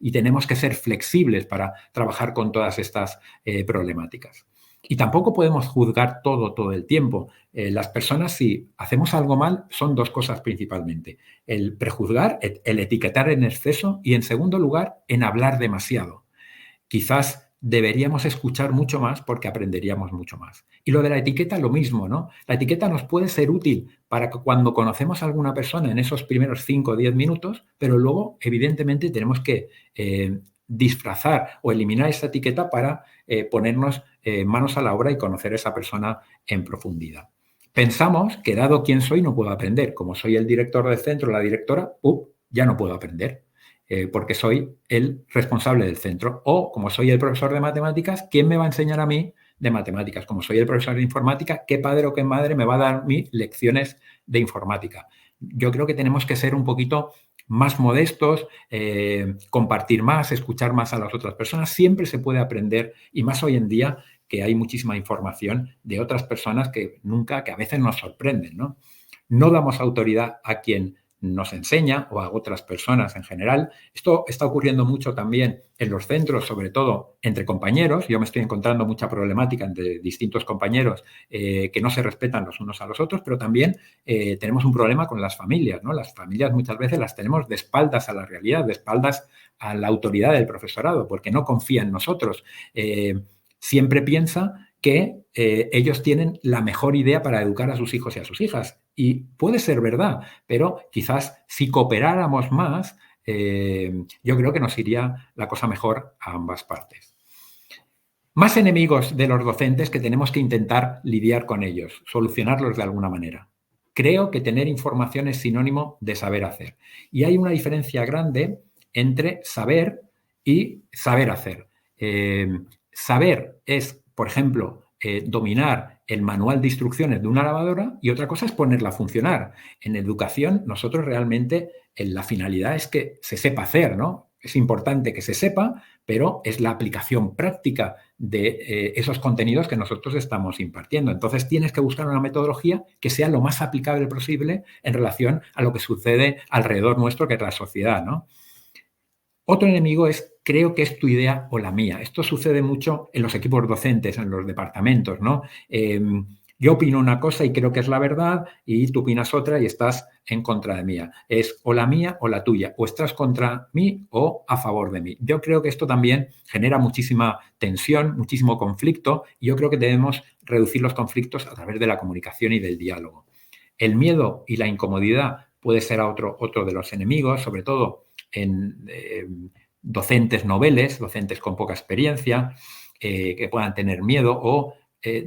y tenemos que ser flexibles para trabajar con todas estas problemáticas. Y tampoco podemos juzgar todo el tiempo. Las personas, si hacemos algo mal, son 2 cosas principalmente: el prejuzgar, el etiquetar en exceso, y en segundo lugar, en hablar demasiado. Quizás deberíamos escuchar mucho más porque aprenderíamos mucho más. Y lo de la etiqueta, lo mismo, ¿no? La etiqueta nos puede ser útil para que cuando conocemos a alguna persona en esos primeros 5 o 10 minutos, pero luego, evidentemente, tenemos que disfrazar o eliminar esa etiqueta para ponernos manos a la obra y conocer a esa persona en profundidad. Pensamos que, dado quién soy, no puedo aprender. Como soy el director del centro, la directora, ya no puedo aprender. Porque soy el responsable del centro. O como soy el profesor de matemáticas, ¿quién me va a enseñar a mí de matemáticas? Como soy el profesor de informática, ¿qué padre o qué madre me va a dar a mí lecciones de informática? Yo creo que tenemos que ser un poquito más modestos, compartir más, escuchar más a las otras personas. Siempre se puede aprender, y más hoy en día que hay muchísima información de otras personas que a veces nos sorprenden, ¿no? No damos autoridad a quien nos enseña o a otras personas en general. Esto está ocurriendo mucho también en los centros, sobre todo entre compañeros. Yo me estoy encontrando mucha problemática entre distintos compañeros que no se respetan los unos a los otros, pero también tenemos un problema con las familias, ¿no? Las familias muchas veces las tenemos de espaldas a la realidad, de espaldas a la autoridad del profesorado, porque no confía en nosotros. Siempre piensa que ellos tienen la mejor idea para educar a sus hijos y a sus hijas. Y puede ser verdad, pero quizás si cooperáramos más, yo creo que nos iría la cosa mejor a ambas partes. Más enemigos de los docentes que tenemos que intentar lidiar con ellos, solucionarlos de alguna manera. Creo que tener información es sinónimo de saber hacer. Y hay una diferencia grande entre saber y saber hacer. Saber es, por ejemplo, dominar el manual de instrucciones de una lavadora, y otra cosa es ponerla a funcionar. En educación, nosotros realmente la finalidad es que se sepa hacer, ¿no? Es importante que se sepa, pero es la aplicación práctica de esos contenidos que nosotros estamos impartiendo. Entonces, tienes que buscar una metodología que sea lo más aplicable posible en relación a lo que sucede alrededor nuestro, que es la sociedad, ¿no? Otro enemigo es: creo que es tu idea o la mía. Esto sucede mucho en los equipos docentes, en los departamentos, ¿no? Yo opino una cosa y creo que es la verdad, y tú opinas otra y estás en contra de mía. Es o la mía o la tuya, o estás contra mí o a favor de mí. Yo creo que esto también genera muchísima tensión, muchísimo conflicto, y yo creo que debemos reducir los conflictos a través de la comunicación y del diálogo. El miedo y la incomodidad puede ser otro de los enemigos, sobre todo en docentes noveles, docentes con poca experiencia, que puedan tener miedo, o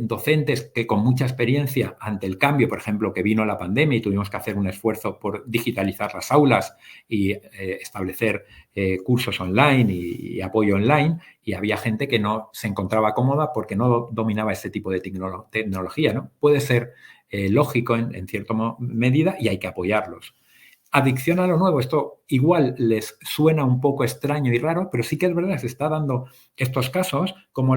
docentes que con mucha experiencia ante el cambio, por ejemplo, que vino la pandemia y tuvimos que hacer un esfuerzo por digitalizar las aulas y establecer cursos online y apoyo online, y había gente que no se encontraba cómoda porque no dominaba este tipo de tecnología, ¿no? Puede ser lógico en cierta medida, y hay que apoyarlos. adicción a lo nuevo. Esto igual les suena un poco extraño y raro, pero sí que es verdad, se está dando estos casos como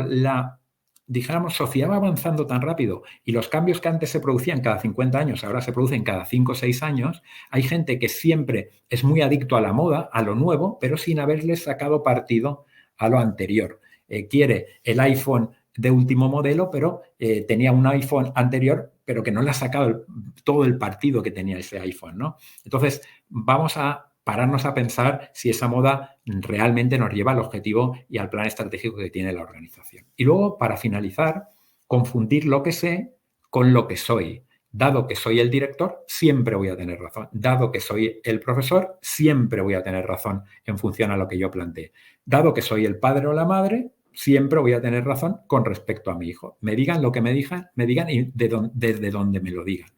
dijéramos, sociedad va avanzando tan rápido y los cambios que antes se producían cada 50 años, ahora se producen cada 5 o 6 años, hay gente que siempre es muy adicto a la moda, a lo nuevo, pero sin haberle sacado partido a lo anterior. Quiere el iPhone de último modelo, pero tenía un iPhone anterior, pero que no le ha sacado todo el partido que tenía ese iPhone, ¿no? Entonces, vamos a pararnos a pensar si esa moda realmente nos lleva al objetivo y al plan estratégico que tiene la organización. Y luego, para finalizar, confundir lo que sé con lo que soy. Dado que soy el director, siempre voy a tener razón. Dado que soy el profesor, siempre voy a tener razón en función a lo que yo planteé. Dado que soy el padre o la madre, siempre voy a tener razón con respecto a mi hijo. Me digan lo que me digan y desde donde me lo digan.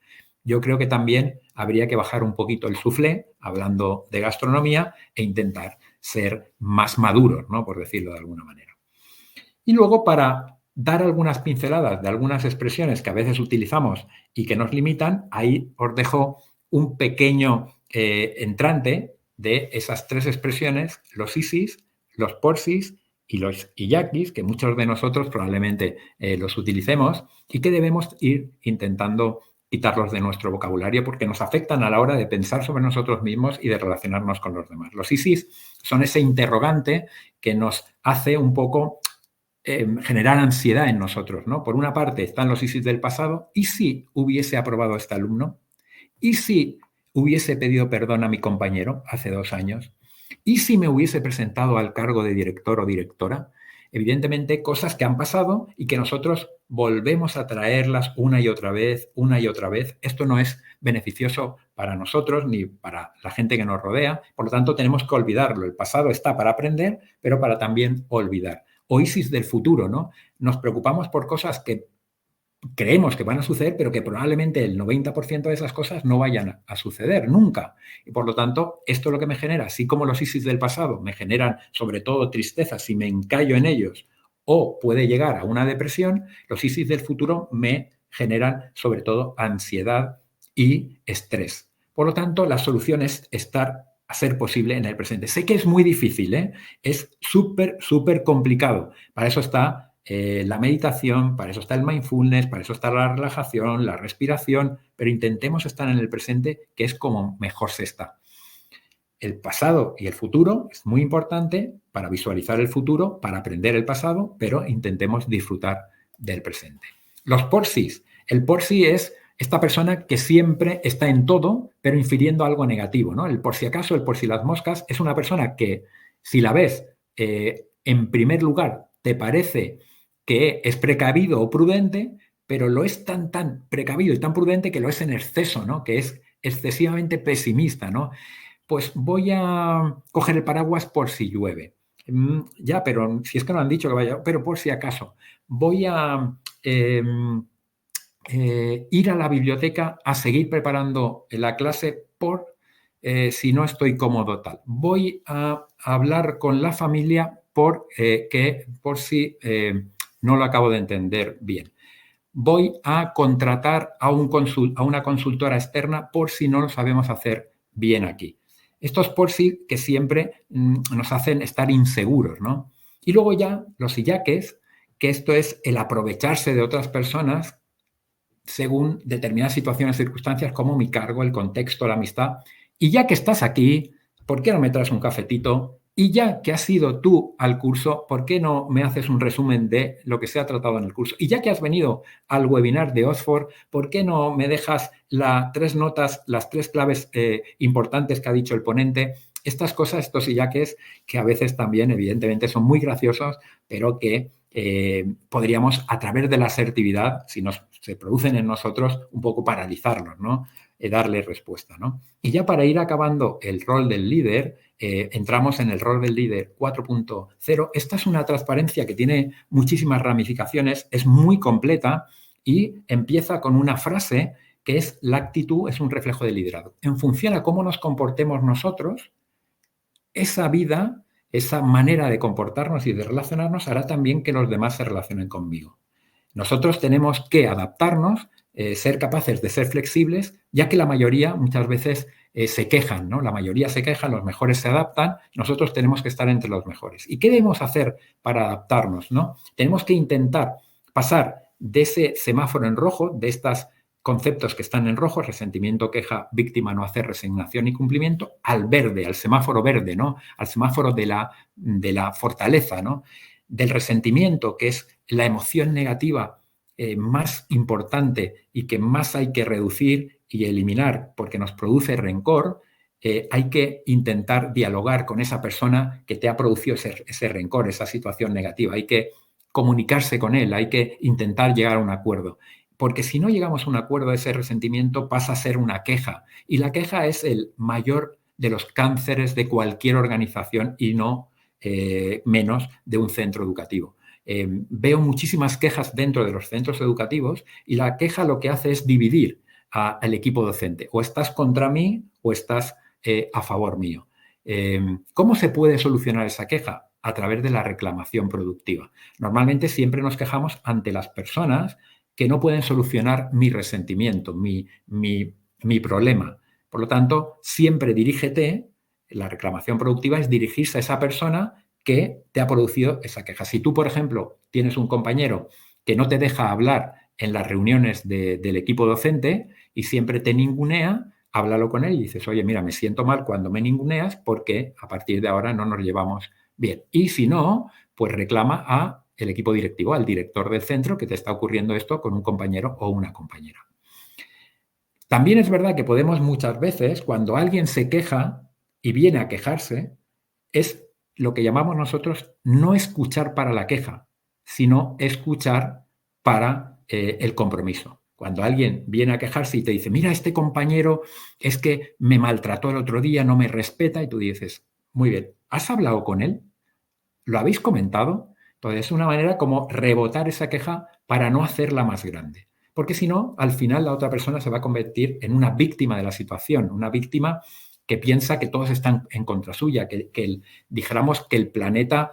Yo creo que también habría que bajar un poquito el soufflé, hablando de gastronomía, e intentar ser más maduros, ¿no? Por decirlo de alguna manera. Y luego, para dar algunas pinceladas de algunas expresiones que a veces utilizamos y que nos limitan, ahí os dejo un pequeño entrante de esas 3 expresiones, los ISIS, los PORSIS y los IYAKIS, que muchos de nosotros probablemente los utilicemos y que debemos ir intentando quitarlos de nuestro vocabulario porque nos afectan a la hora de pensar sobre nosotros mismos y de relacionarnos con los demás. Los ISIS son ese interrogante que nos hace un poco generar ansiedad en nosotros, ¿no? Por una parte están los ISIS del pasado. ¿Y si hubiese aprobado este alumno? ¿Y si hubiese pedido perdón a mi compañero hace 2 años? ¿Y si me hubiese presentado al cargo de director o directora? Evidentemente, cosas que han pasado y que nosotros volvemos a traerlas una y otra vez, una y otra vez. Esto no es beneficioso para nosotros ni para la gente que nos rodea. Por lo tanto, tenemos que olvidarlo. El pasado está para aprender, pero para también olvidar. O ISIS del futuro, ¿no? Nos preocupamos por cosas que creemos que van a suceder, pero que probablemente el 90% de esas cosas no vayan a suceder nunca. Y por lo tanto, esto es lo que me genera, así como los ISIS del pasado me generan sobre todo tristeza si me encallo en ellos o puede llegar a una depresión, los ISIS del futuro me generan sobre todo ansiedad y estrés. Por lo tanto, la solución es estar a ser posible en el presente. Sé que es muy difícil, ¿eh? Es súper, súper complicado. Para eso está la meditación, para eso está el mindfulness, para eso está la relajación, la respiración, pero intentemos estar en el presente, que es como mejor se está. El pasado y el futuro es muy importante para visualizar el futuro, para aprender el pasado, pero intentemos disfrutar del presente. Los porsis. El porsi es esta persona que siempre está en todo, pero infiriendo algo negativo, ¿no? El por si acaso, el por si las moscas, es una persona que, si la ves, en primer lugar, te parece que es precavido o prudente, pero lo es tan precavido y tan prudente que lo es en exceso, ¿no? Que es excesivamente pesimista, ¿no? Pues voy a coger el paraguas por si llueve. Ya, pero si es que no han dicho que vaya, pero por si acaso. Voy a ir a la biblioteca a seguir preparando la clase por si no estoy cómodo tal. Voy a hablar con la familia por si no lo acabo de entender bien. Voy a contratar a una consultora externa por si no lo sabemos hacer bien aquí. Estos por si que siempre nos hacen estar inseguros, ¿no? Y luego ya los iyaques, que esto es el aprovecharse de otras personas según determinadas situaciones, circunstancias, como mi cargo, el contexto, la amistad. Y ya que estás aquí, ¿por qué no me traes un cafetito? Y ya que has ido tú al curso, ¿por qué no me haces un resumen de lo que se ha tratado en el curso? Y ya que has venido al webinar de Oxford, ¿por qué no me dejas las 3 notas, las 3 claves importantes que ha dicho el ponente? Estas cosas, estos iyaques, que a veces también, evidentemente, son muy graciosos, pero que podríamos, a través de la asertividad, si se producen en nosotros, un poco paralizarlos, ¿no? Darle respuesta, ¿no? Y ya para ir acabando el rol del líder, entramos en el rol del líder 4.0. Esta es una transparencia que tiene muchísimas ramificaciones, es muy completa y empieza con una frase que es: la actitud es un reflejo del liderazgo. En función a cómo nos comportemos nosotros, esa vida, esa manera de comportarnos y de relacionarnos hará también que los demás se relacionen conmigo. Nosotros tenemos que adaptarnos ser capaces de ser flexibles, ya que la mayoría muchas veces se quejan, ¿no? La mayoría se queja, los mejores se adaptan, nosotros tenemos que estar entre los mejores. ¿Y qué debemos hacer para adaptarnos, ¿no? Tenemos que intentar pasar de ese semáforo en rojo, de estos conceptos que están en rojo, resentimiento, queja, víctima, no hacer, resignación y cumplimiento, al verde, al semáforo verde, ¿no? Al semáforo de la fortaleza, ¿no? Del resentimiento, que es la emoción negativa más importante y que más hay que reducir y eliminar porque nos produce rencor, hay que intentar dialogar con esa persona que te ha producido ese rencor, esa situación negativa. Hay que comunicarse con él, hay que intentar llegar a un acuerdo. Porque si no llegamos a un acuerdo, ese resentimiento pasa a ser una queja. Y la queja es el mayor de los cánceres de cualquier organización y no menos de un centro educativo. Veo muchísimas quejas dentro de los centros educativos y la queja lo que hace es dividir al equipo docente. O estás contra mí o estás a favor mío. ¿Cómo se puede solucionar esa queja? A través de la reclamación productiva. Normalmente siempre nos quejamos ante las personas que no pueden solucionar mi resentimiento, mi problema. Por lo tanto, siempre dirígete, la reclamación productiva es dirigirse a esa persona que te ha producido esa queja. Si tú, por ejemplo, tienes un compañero que no te deja hablar en las reuniones del equipo docente y siempre te ningunea, háblalo con él y dices, oye, mira, me siento mal cuando me ninguneas porque a partir de ahora no nos llevamos bien. Y si no, pues reclama a el equipo directivo, al director del centro, que te está ocurriendo esto con un compañero o una compañera. También es verdad que podemos muchas veces, cuando alguien se queja y viene a quejarse, es lo que llamamos nosotros no escuchar para la queja, sino escuchar para el compromiso. Cuando alguien viene a quejarse y te dice, mira, este compañero es que me maltrató el otro día, no me respeta, y tú dices, muy bien, ¿has hablado con él? ¿Lo habéis comentado? Entonces es una manera como rebotar esa queja para no hacerla más grande. Porque si no, al final la otra persona se va a convertir en una víctima de la situación, una víctima que piensa que todos están en contra suya, dijéramos que el planeta,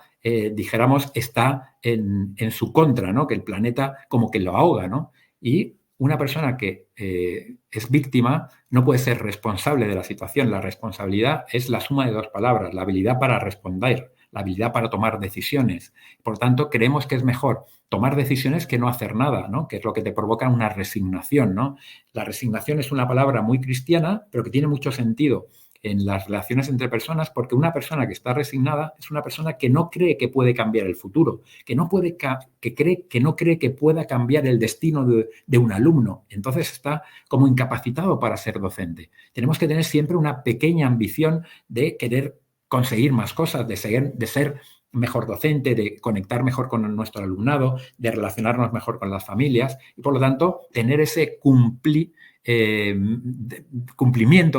está en su contra, ¿no? Que el planeta como que lo ahoga, ¿no? Y una persona que es víctima no puede ser responsable de la situación. La responsabilidad es la suma de dos palabras, la habilidad para responder, la habilidad para tomar decisiones. Por tanto, creemos que es mejor tomar decisiones que no hacer nada, ¿no? Que es lo que te provoca una resignación, ¿no? La resignación es una palabra muy cristiana, pero que tiene mucho sentido en las relaciones entre personas, porque una persona que está resignada es una persona que no cree que puede cambiar el futuro, que no cree que pueda cambiar el destino de un alumno. Entonces está como incapacitado para ser docente. Tenemos que tener siempre una pequeña ambición de querer conseguir más cosas, de ser mejor docente, de conectar mejor con nuestro alumnado, de relacionarnos mejor con las familias y, por lo tanto, tener ese cumplimiento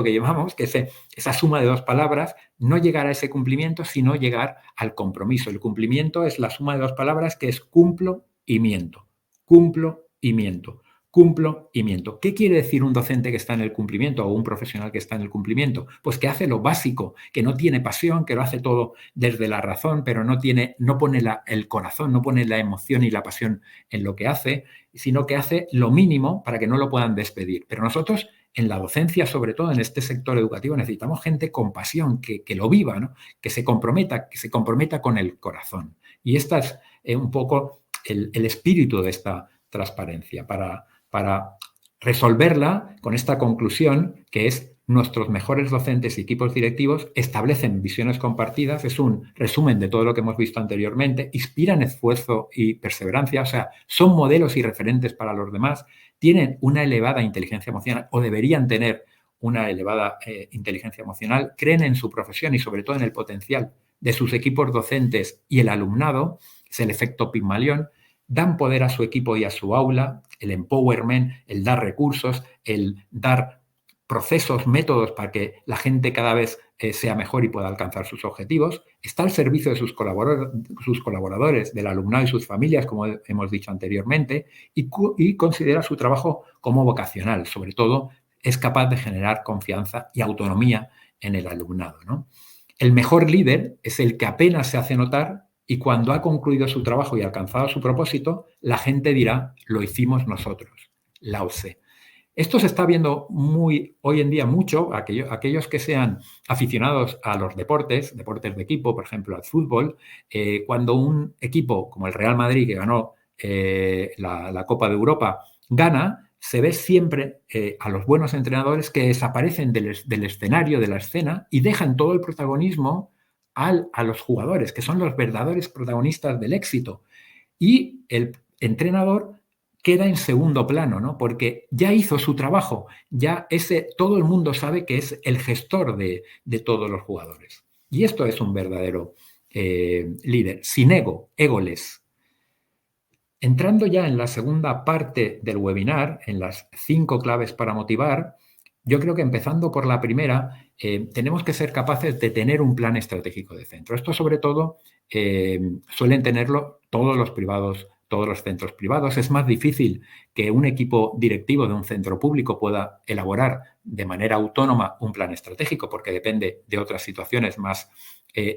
que llamamos, que es esa suma de dos palabras, no llegar a ese cumplimiento, sino llegar al compromiso. El cumplimiento es la suma de dos palabras que es cumplo y miento. Cumplo y miento. Cumplo y miento. ¿Qué quiere decir un docente que está en el cumplimiento o un profesional que está en el cumplimiento? Pues que hace lo básico, que no tiene pasión, que lo hace todo desde la razón, pero no pone el corazón, no pone la emoción y la pasión en lo que hace, sino que hace lo mínimo para que no lo puedan despedir. Pero nosotros, en la docencia, sobre todo en este sector educativo, necesitamos gente con pasión, que lo viva, ¿no? Que se comprometa con el corazón. Y este es un poco el espíritu de esta transparencia para resolverla con esta conclusión que es nuestros mejores docentes y equipos directivos establecen visiones compartidas, es un resumen de todo lo que hemos visto anteriormente, inspiran esfuerzo y perseverancia, o sea, son modelos y referentes para los demás, tienen una elevada inteligencia emocional o deberían tener una elevada inteligencia emocional, creen en su profesión y sobre todo en el potencial de sus equipos docentes y el alumnado, es el efecto Pigmalión, dan poder a su equipo y a su aula, el empowerment, el dar recursos, el dar procesos, métodos para que la gente cada vez sea mejor y pueda alcanzar sus objetivos. Está al servicio de sus colaboradores, del alumnado y sus familias, como hemos dicho anteriormente, y considera su trabajo como vocacional. Sobre todo, es capaz de generar confianza y autonomía en el alumnado, ¿no? El mejor líder es el que apenas se hace notar y cuando ha concluido su trabajo y alcanzado su propósito, la gente dirá, lo hicimos nosotros. Lao Tse. Esto se está viendo hoy en día mucho, aquellos que sean aficionados a los deportes de equipo, por ejemplo, al fútbol, cuando un equipo como el Real Madrid, que ganó la Copa de Europa, gana, se ve siempre a los buenos entrenadores que desaparecen del escenario, de la escena, y dejan todo el protagonismo a los jugadores, que son los verdaderos protagonistas del éxito. Y el entrenador queda en segundo plano, ¿no? Porque ya hizo su trabajo, todo el mundo sabe que es el gestor de todos los jugadores. Y esto es un verdadero líder, sin egoless. Entrando ya en la segunda parte del webinar, en las 5 claves para motivar, yo creo que empezando por la primera, tenemos que ser capaces de tener un plan estratégico de centro. Esto sobre todo suelen tenerlo todos los privados, todos los centros privados. Es más difícil que un equipo directivo de un centro público pueda elaborar de manera autónoma un plan estratégico, porque depende de otras situaciones más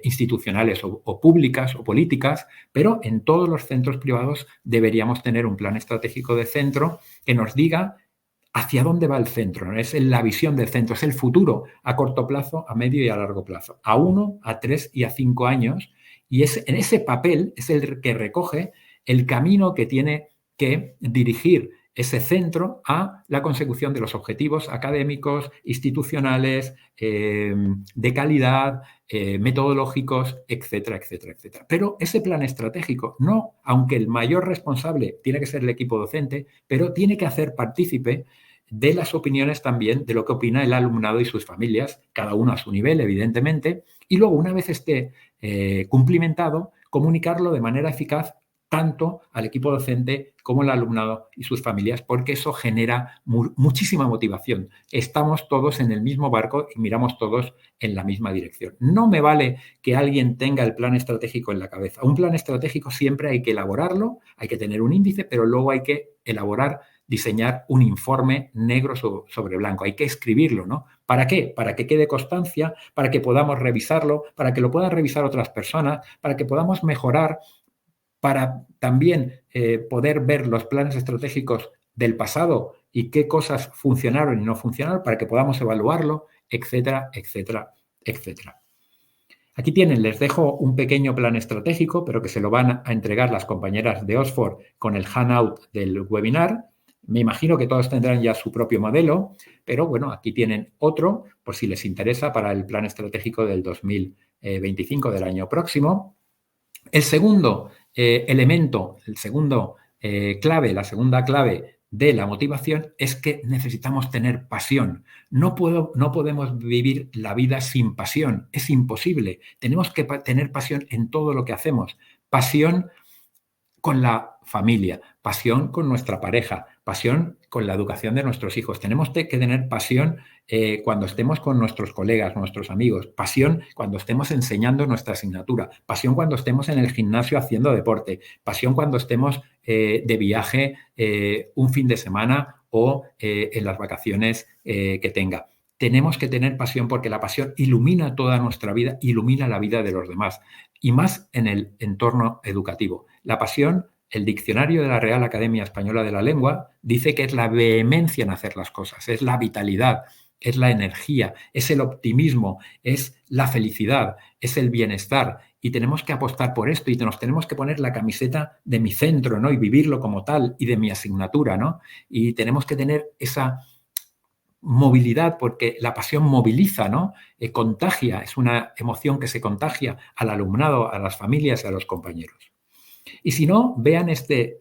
institucionales o públicas o políticas, pero en todos los centros privados deberíamos tener un plan estratégico de centro que nos diga hacia dónde va el centro, ¿no? Es la visión del centro, es el futuro a corto plazo, a medio y a largo plazo, a 1, a 3 y a 5 años, y en ese papel es el que recoge el camino que tiene que dirigir ese centro a la consecución de los objetivos académicos, institucionales, de calidad, metodológicos, etcétera, etcétera, etcétera. Pero ese plan estratégico, no, aunque el mayor responsable tiene que ser el equipo docente, pero tiene que hacer partícipe de las opiniones también de lo que opina el alumnado y sus familias, cada uno a su nivel, evidentemente, y luego, una vez esté cumplimentado, comunicarlo de manera eficaz tanto al equipo docente como al alumnado y sus familias, porque eso genera muchísima motivación. Estamos todos en el mismo barco y miramos todos en la misma dirección. No me vale que alguien tenga el plan estratégico en la cabeza. Un plan estratégico siempre hay que elaborarlo, hay que tener un índice, pero luego hay que diseñar un informe negro sobre blanco. Hay que escribirlo, ¿no? ¿Para qué? Para que quede constancia, para que podamos revisarlo, para que lo puedan revisar otras personas, para que podamos mejorar, para también poder ver los planes estratégicos del pasado y qué cosas funcionaron y no funcionaron, para que podamos evaluarlo, etcétera, etcétera, etcétera. Aquí tienen, les dejo un pequeño plan estratégico, pero que se lo van a entregar las compañeras de Oxford con el handout del webinar. Me imagino que todos tendrán ya su propio modelo, pero bueno, aquí tienen otro, por si les interesa, para el plan estratégico del 2025, del año próximo. El segundo elemento, la segunda clave de la motivación es que necesitamos tener pasión. No podemos vivir la vida sin pasión, es imposible. Tenemos que tener pasión en todo lo que hacemos. Pasión con la familia, pasión con nuestra pareja, pasión con la educación de nuestros hijos. Tenemos que tener pasión cuando estemos con nuestros colegas, nuestros amigos, pasión cuando estemos enseñando nuestra asignatura, pasión cuando estemos en el gimnasio haciendo deporte, pasión cuando estemos de viaje un fin de semana o en las vacaciones que tenga. Tenemos que tener pasión porque la pasión ilumina toda nuestra vida, ilumina la vida de los demás, y más en el entorno educativo. La pasión, el diccionario de la Real Academia Española de la Lengua dice que es la vehemencia en hacer las cosas, es la vitalidad, es la energía, es el optimismo, es la felicidad, es el bienestar, y tenemos que apostar por esto y nos tenemos que poner la camiseta de mi centro, ¿no? Y vivirlo como tal, y de mi asignatura, ¿no? Y tenemos que tener esa movilidad, porque la pasión moviliza, ¿no? Contagia, es una emoción que se contagia al alumnado, a las familias y a los compañeros. Y si no, vean este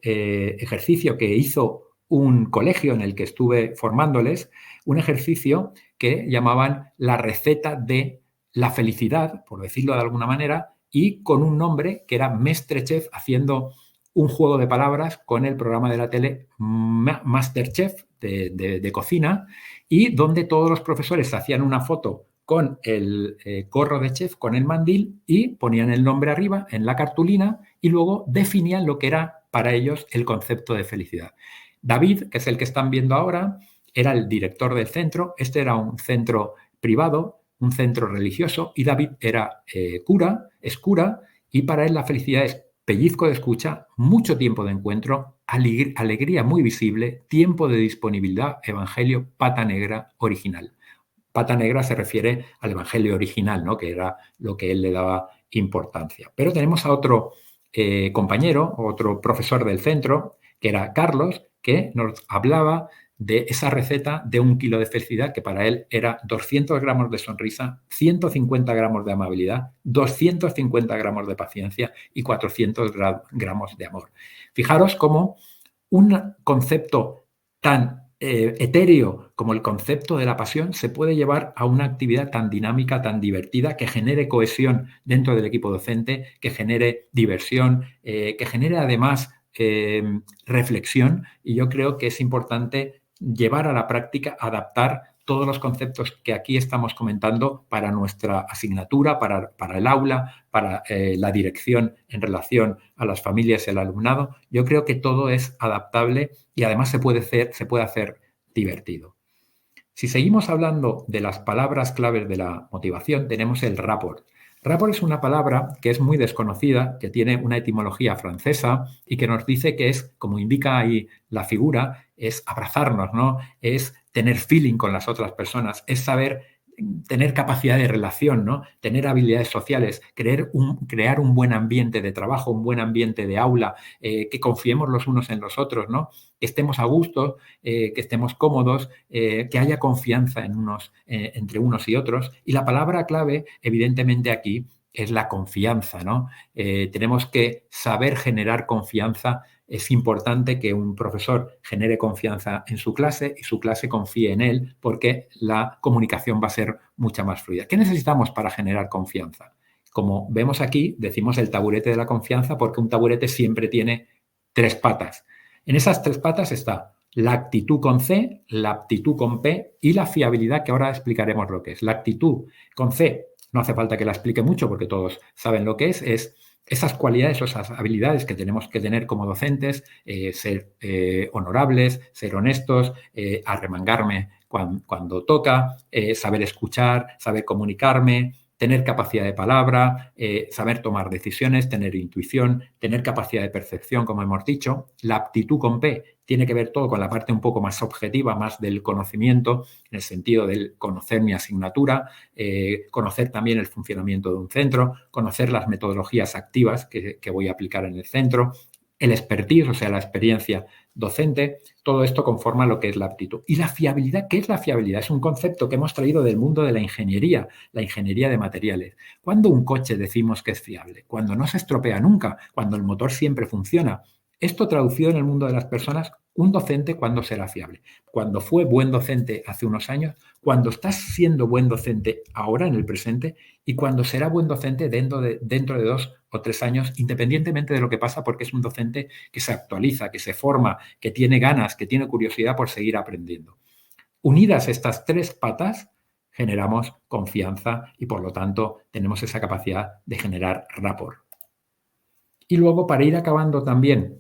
ejercicio que hizo un colegio en el que estuve formándoles, un ejercicio que llamaban la receta de la felicidad, por decirlo de alguna manera, y con un nombre que era Mestre Chef, haciendo un juego de palabras con el programa de la tele MasterChef de cocina, y donde todos los profesores hacían una foto con el gorro de chef, con el mandil, y ponían el nombre arriba en la cartulina y luego definían lo que era para ellos el concepto de felicidad. David, que es el que están viendo ahora, era el director del centro. Este era un centro privado, un centro religioso, y David era es cura, y para él la felicidad es pellizco de escucha, mucho tiempo de encuentro, alegría muy visible, tiempo de disponibilidad, evangelio, pata negra, original. Pata negra se refiere al evangelio original, ¿no? Que era lo que él le daba importancia. Pero tenemos a otro compañero, otro profesor del centro, que era Carlos, que nos hablaba de esa receta de 1 kilo de felicidad, que para él era 200 gramos de sonrisa, 150 gramos de amabilidad, 250 gramos de paciencia y 400 gramos de amor. Fijaros cómo un concepto tan etéreo como el concepto de la pasión se puede llevar a una actividad tan dinámica, tan divertida, que genere cohesión dentro del equipo docente, que genere diversión, que genere además reflexión. Y yo creo que es importante llevar a la práctica, adaptar todos los conceptos que aquí estamos comentando para nuestra asignatura, para el aula, para la dirección en relación a las familias y al alumnado. Yo creo que todo es adaptable y además se puede hacer divertido. Si seguimos hablando de las palabras claves de la motivación, tenemos el rapport. Rapport es una palabra que es muy desconocida, que tiene una etimología francesa y que nos dice que es, como indica ahí la figura, es abrazarnos, ¿no? Es tener feeling con las otras personas, es saber tener capacidad de relación, ¿no? Tener habilidades sociales, crear un buen ambiente de trabajo, un buen ambiente de aula, que confiemos los unos en los otros, ¿no? Que estemos a gusto, que estemos cómodos, que haya confianza entre unos y otros. Y la palabra clave, evidentemente, aquí es la confianza, ¿no? Tenemos que saber generar confianza. Es importante que un profesor genere confianza en su clase y su clase confíe en él, porque la comunicación va a ser mucha más fluida. ¿Qué necesitamos para generar confianza? Como vemos aquí, decimos el taburete de la confianza porque un taburete siempre tiene 3 patas. En esas 3 patas está la actitud con C, la aptitud con P y la fiabilidad, que ahora explicaremos lo que es. La actitud con C, no hace falta que la explique mucho porque todos saben lo que es esas cualidades o esas habilidades que tenemos que tener como docentes, ser honorables, ser honestos, arremangarme cuando toca, saber escuchar, saber comunicarme, tener capacidad de palabra, saber tomar decisiones, tener intuición, tener capacidad de percepción, como hemos dicho. La aptitud con P tiene que ver todo con la parte un poco más objetiva, más del conocimiento, en el sentido del conocer mi asignatura, conocer también el funcionamiento de un centro, conocer las metodologías activas que voy a aplicar en el centro, el expertise, o sea, la experiencia docente, todo esto conforma lo que es la aptitud. ¿Y la fiabilidad? ¿Qué es la fiabilidad? Es un concepto que hemos traído del mundo de la ingeniería de materiales. ¿Cuándo un coche decimos que es fiable? Cuando no se estropea nunca, cuando el motor siempre funciona. Esto traducido en el mundo de las personas, un docente, ¿cuándo será fiable? Cuando fue buen docente hace unos años, cuando estás siendo buen docente ahora en el presente y cuando será buen docente dentro de 2 o 3 años, independientemente de lo que pasa, porque es un docente que se actualiza, que se forma, que tiene ganas, que tiene curiosidad por seguir aprendiendo. Unidas estas 3 patas, generamos confianza y, por lo tanto, tenemos esa capacidad de generar rapport. Y luego, para ir acabando también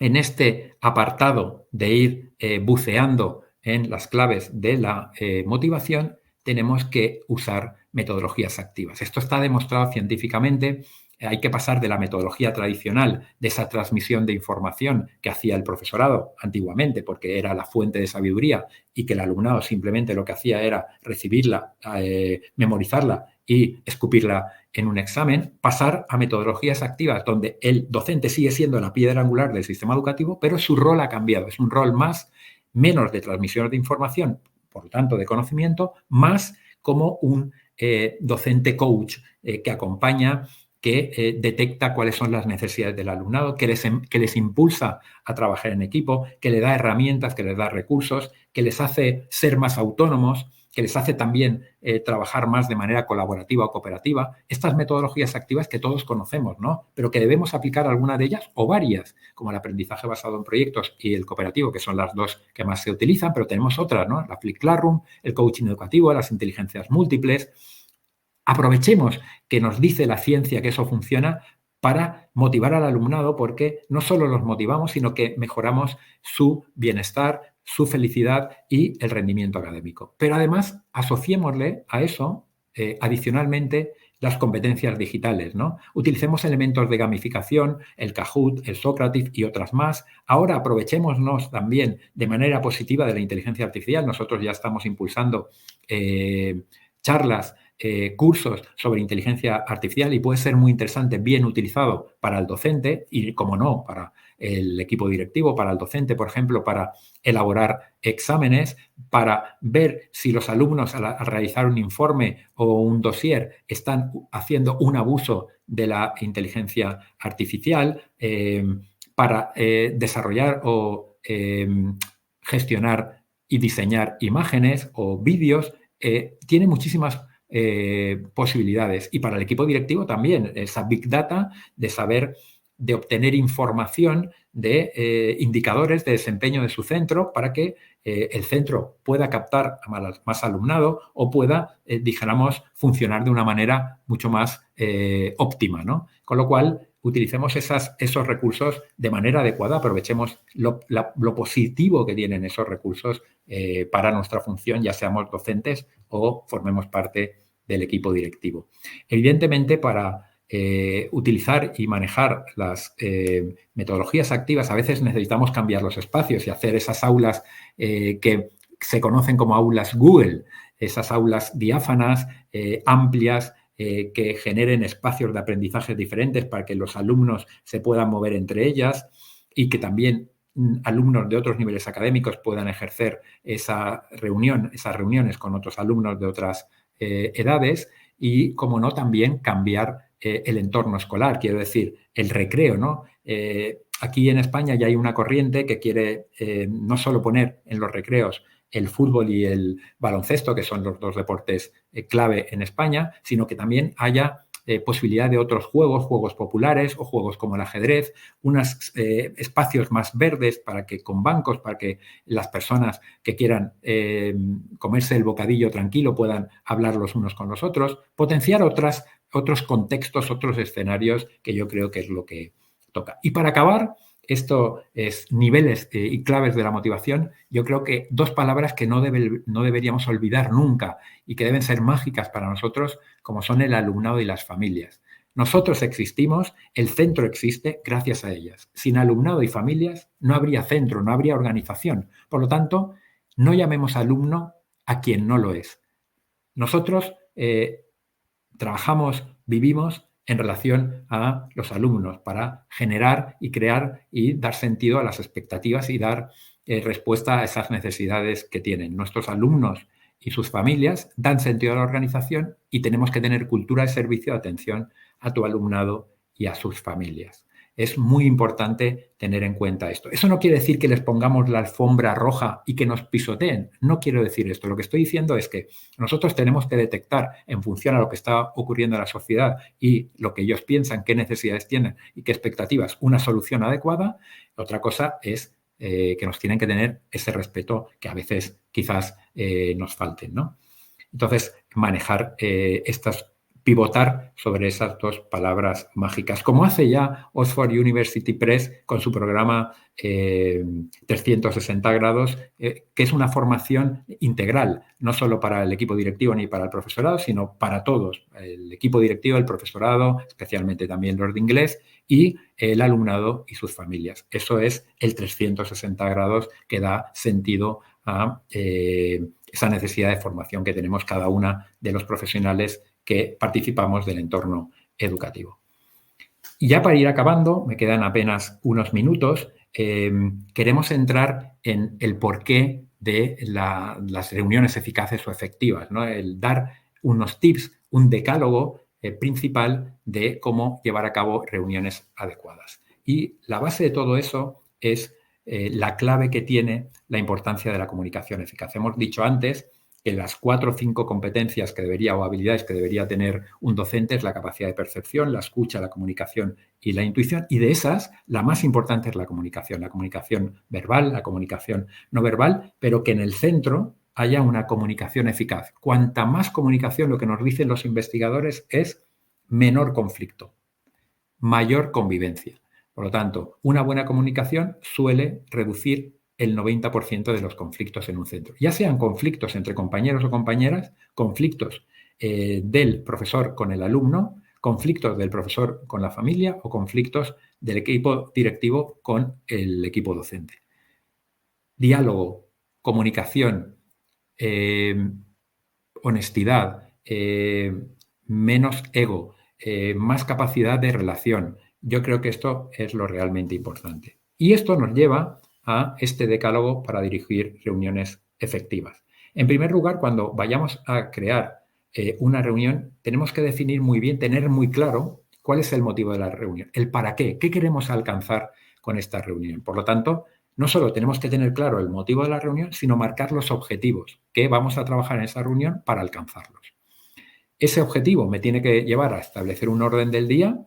en este apartado de ir buceando en las claves de la motivación, tenemos que usar metodologías activas. Esto está demostrado científicamente. Hay que pasar de la metodología tradicional, de esa transmisión de información que hacía el profesorado antiguamente, porque era la fuente de sabiduría y que el alumnado simplemente lo que hacía era recibirla, memorizarla y escupirla en un examen, pasar a metodologías activas donde el docente sigue siendo la piedra angular del sistema educativo, pero su rol ha cambiado. Es un rol menos de transmisión de información, por lo tanto de conocimiento, más como un docente coach que acompaña, que detecta cuáles son las necesidades del alumnado, que les impulsa a trabajar en equipo, que le da herramientas, que les da recursos, que les hace ser más autónomos, que les hace también trabajar más de manera colaborativa o cooperativa. Estas metodologías activas que todos conocemos, ¿no? Pero que debemos aplicar alguna de ellas o varias, como el aprendizaje basado en proyectos y el cooperativo, que son las 2 que más se utilizan, pero tenemos otras, ¿no? La Flipped Classroom, el coaching educativo, las inteligencias múltiples. Aprovechemos que nos dice la ciencia que eso funciona para motivar al alumnado, porque no solo los motivamos, sino que mejoramos su bienestar, su felicidad y el rendimiento académico. Pero además, asociémosle a eso, adicionalmente, las competencias digitales, ¿no? Utilicemos elementos de gamificación, el Kahoot, el Socrative y otras más. Ahora aprovechémonos también de manera positiva de la inteligencia artificial. Nosotros ya estamos impulsando charlas, cursos sobre inteligencia artificial y puede ser muy interesante, bien utilizado para el docente y, como no, para el equipo directivo, para el docente, por ejemplo, para elaborar exámenes, para ver si los alumnos al realizar un informe o un dossier están haciendo un abuso de la inteligencia artificial, para desarrollar o gestionar y diseñar imágenes o vídeos. Tiene muchísimas posibilidades. Y para el equipo directivo también, esa Big Data de saber, de obtener información de indicadores de desempeño de su centro para que el centro pueda captar a más alumnado o pueda, dijéramos, funcionar de una manera mucho más óptima, ¿no? Con lo cual, utilicemos esos recursos de manera adecuada, aprovechemos lo positivo que tienen esos recursos para nuestra función, ya seamos docentes o formemos parte del equipo directivo. Evidentemente, para utilizar y manejar las metodologías activas, a veces necesitamos cambiar los espacios y hacer esas aulas que se conocen como aulas Google, esas aulas diáfanas, amplias, que generen espacios de aprendizaje diferentes para que los alumnos se puedan mover entre ellas y que también alumnos de otros niveles académicos puedan ejercer esas reuniones con otros alumnos de otras edades y, como no, también cambiar el entorno escolar, quiero decir, el recreo, ¿no? Aquí en España ya hay una corriente que quiere no solo poner en los recreos el fútbol y el baloncesto, que son los dos deportes clave en España, sino que también haya posibilidad de otros juegos populares o juegos como el ajedrez, unos espacios más verdes para que con bancos, para que las personas que quieran comerse el bocadillo tranquilo puedan hablar los unos con los otros, potenciar otros contextos, otros escenarios que yo creo que es lo que toca. Y para acabar, esto es niveles y claves de la motivación. Yo creo que dos palabras que no deberíamos olvidar nunca y que deben ser mágicas para nosotros, como son el alumnado y las familias. Nosotros existimos, el centro existe gracias a ellas. Sin alumnado y familias no habría centro, no habría organización. Por lo tanto, no llamemos alumno a quien no lo es. Nosotros trabajamos, vivimos en relación a los alumnos para generar y crear y dar sentido a las expectativas y dar respuesta a esas necesidades que tienen. Nuestros alumnos y sus familias dan sentido a la organización y tenemos que tener cultura de servicio de atención a tu alumnado y a sus familias. Es muy importante tener en cuenta esto. Eso no quiere decir que les pongamos la alfombra roja y que nos pisoteen. No quiero decir esto. Lo que estoy diciendo es que nosotros tenemos que detectar, en función a lo que está ocurriendo en la sociedad y lo que ellos piensan, qué necesidades tienen y qué expectativas, una solución adecuada. Otra cosa es que nos tienen que tener ese respeto que a veces quizás nos falten, ¿no? Entonces, manejar pivotar sobre esas dos palabras mágicas, como hace ya Oxford University Press con su programa 360 grados, que es una formación integral, no solo para el equipo directivo ni para el profesorado, sino para todos, el equipo directivo, el profesorado, especialmente también los de inglés, y el alumnado y sus familias. Eso es el 360 grados que da sentido a esa necesidad de formación que tenemos cada una de los profesionales que participamos del entorno educativo. Y ya para ir acabando, me quedan apenas unos minutos, queremos entrar en el porqué de las reuniones eficaces o efectivas, ¿no? El dar unos tips, un decálogo principal de cómo llevar a cabo reuniones adecuadas. Y la base de todo eso es la clave que tiene la importancia de la comunicación eficaz. Hemos dicho antes que las 4 o 5 competencias que debería o habilidades que debería tener un docente es la capacidad de percepción, la escucha, la comunicación y la intuición. Y de esas, la más importante es la comunicación verbal, la comunicación no verbal, pero que en el centro haya una comunicación eficaz. Cuanta más comunicación, lo que nos dicen los investigadores, es menor conflicto, mayor convivencia. Por lo tanto, una buena comunicación suele reducir el 90% de los conflictos en un centro. Ya sean conflictos entre compañeros o compañeras, conflictos del profesor con el alumno, conflictos del profesor con la familia o conflictos del equipo directivo con el equipo docente. Diálogo, comunicación, honestidad, menos ego, más capacidad de relación. Yo creo que esto es lo realmente importante. Y esto nos lleva a este decálogo para dirigir reuniones efectivas. En primer lugar, cuando vayamos a crear una reunión, tenemos que definir muy bien, tener muy claro cuál es el motivo de la reunión, el para qué queremos alcanzar con esta reunión. Por lo tanto, no solo tenemos que tener claro el motivo de la reunión, sino marcar los objetivos que vamos a trabajar en esa reunión para alcanzarlos. Ese objetivo me tiene que llevar a establecer un orden del día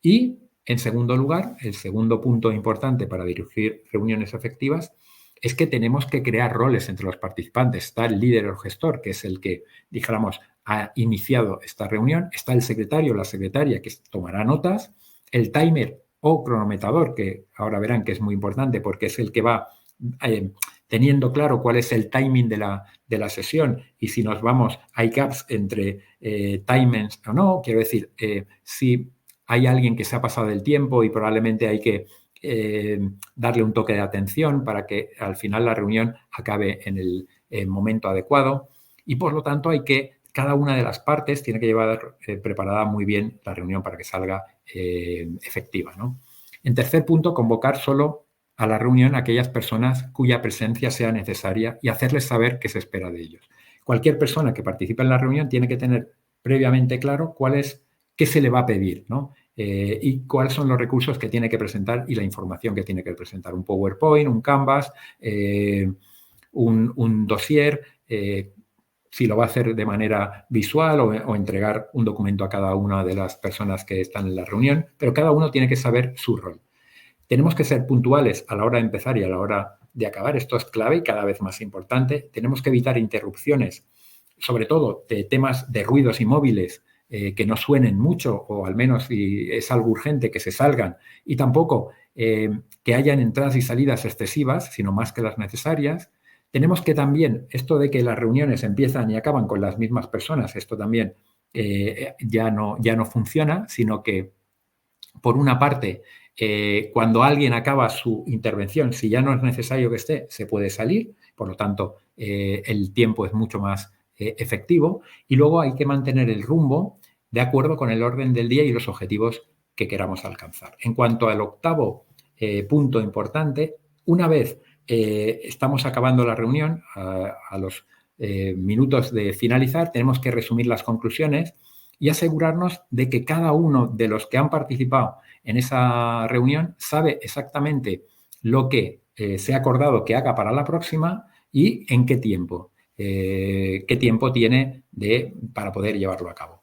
y, en segundo lugar, el segundo punto importante para dirigir reuniones efectivas es que tenemos que crear roles entre los participantes. Está el líder o gestor, que es el que, dijéramos, ha iniciado esta reunión. Está el secretario o la secretaria, que tomará notas. El timer o cronometrador, que ahora verán que es muy importante porque es el que va teniendo claro cuál es el timing de la sesión y si nos vamos, hay gaps entre timings o no. Quiero decir, si hay alguien que se ha pasado del tiempo y probablemente hay que darle un toque de atención para que al final la reunión acabe en el momento adecuado. Y por lo tanto cada una de las partes tiene que llevar preparada muy bien la reunión para que salga efectiva, ¿no? En tercer punto, convocar solo a la reunión a aquellas personas cuya presencia sea necesaria y hacerles saber qué se espera de ellos. Cualquier persona que participe en la reunión tiene que tener previamente claro qué se le va a pedir, ¿no? Y cuáles son los recursos que tiene que presentar y la información que tiene que presentar. Un PowerPoint, un Canvas, un dossier, si lo va a hacer de manera visual o entregar un documento a cada una de las personas que están en la reunión, pero cada uno tiene que saber su rol. Tenemos que ser puntuales a la hora de empezar y a la hora de acabar. Esto es clave y cada vez más importante. Tenemos que evitar interrupciones, sobre todo de temas de ruidos y móviles, que no suenen mucho o al menos si es algo urgente que se salgan y tampoco que hayan entradas y salidas excesivas, sino más que las necesarias. Tenemos que también, esto de que las reuniones empiezan y acaban con las mismas personas, esto también ya no funciona, sino que por una parte, cuando alguien acaba su intervención, si ya no es necesario que esté, se puede salir, por lo tanto, el tiempo es mucho más efectivo y luego hay que mantener el rumbo de acuerdo con el orden del día y los objetivos que queramos alcanzar. En cuanto al octavo punto importante, una vez estamos acabando la reunión, a los minutos de finalizar, tenemos que resumir las conclusiones y asegurarnos de que cada uno de los que han participado en esa reunión sabe exactamente lo que se ha acordado que haga para la próxima y en qué tiempo tiene para poder llevarlo a cabo.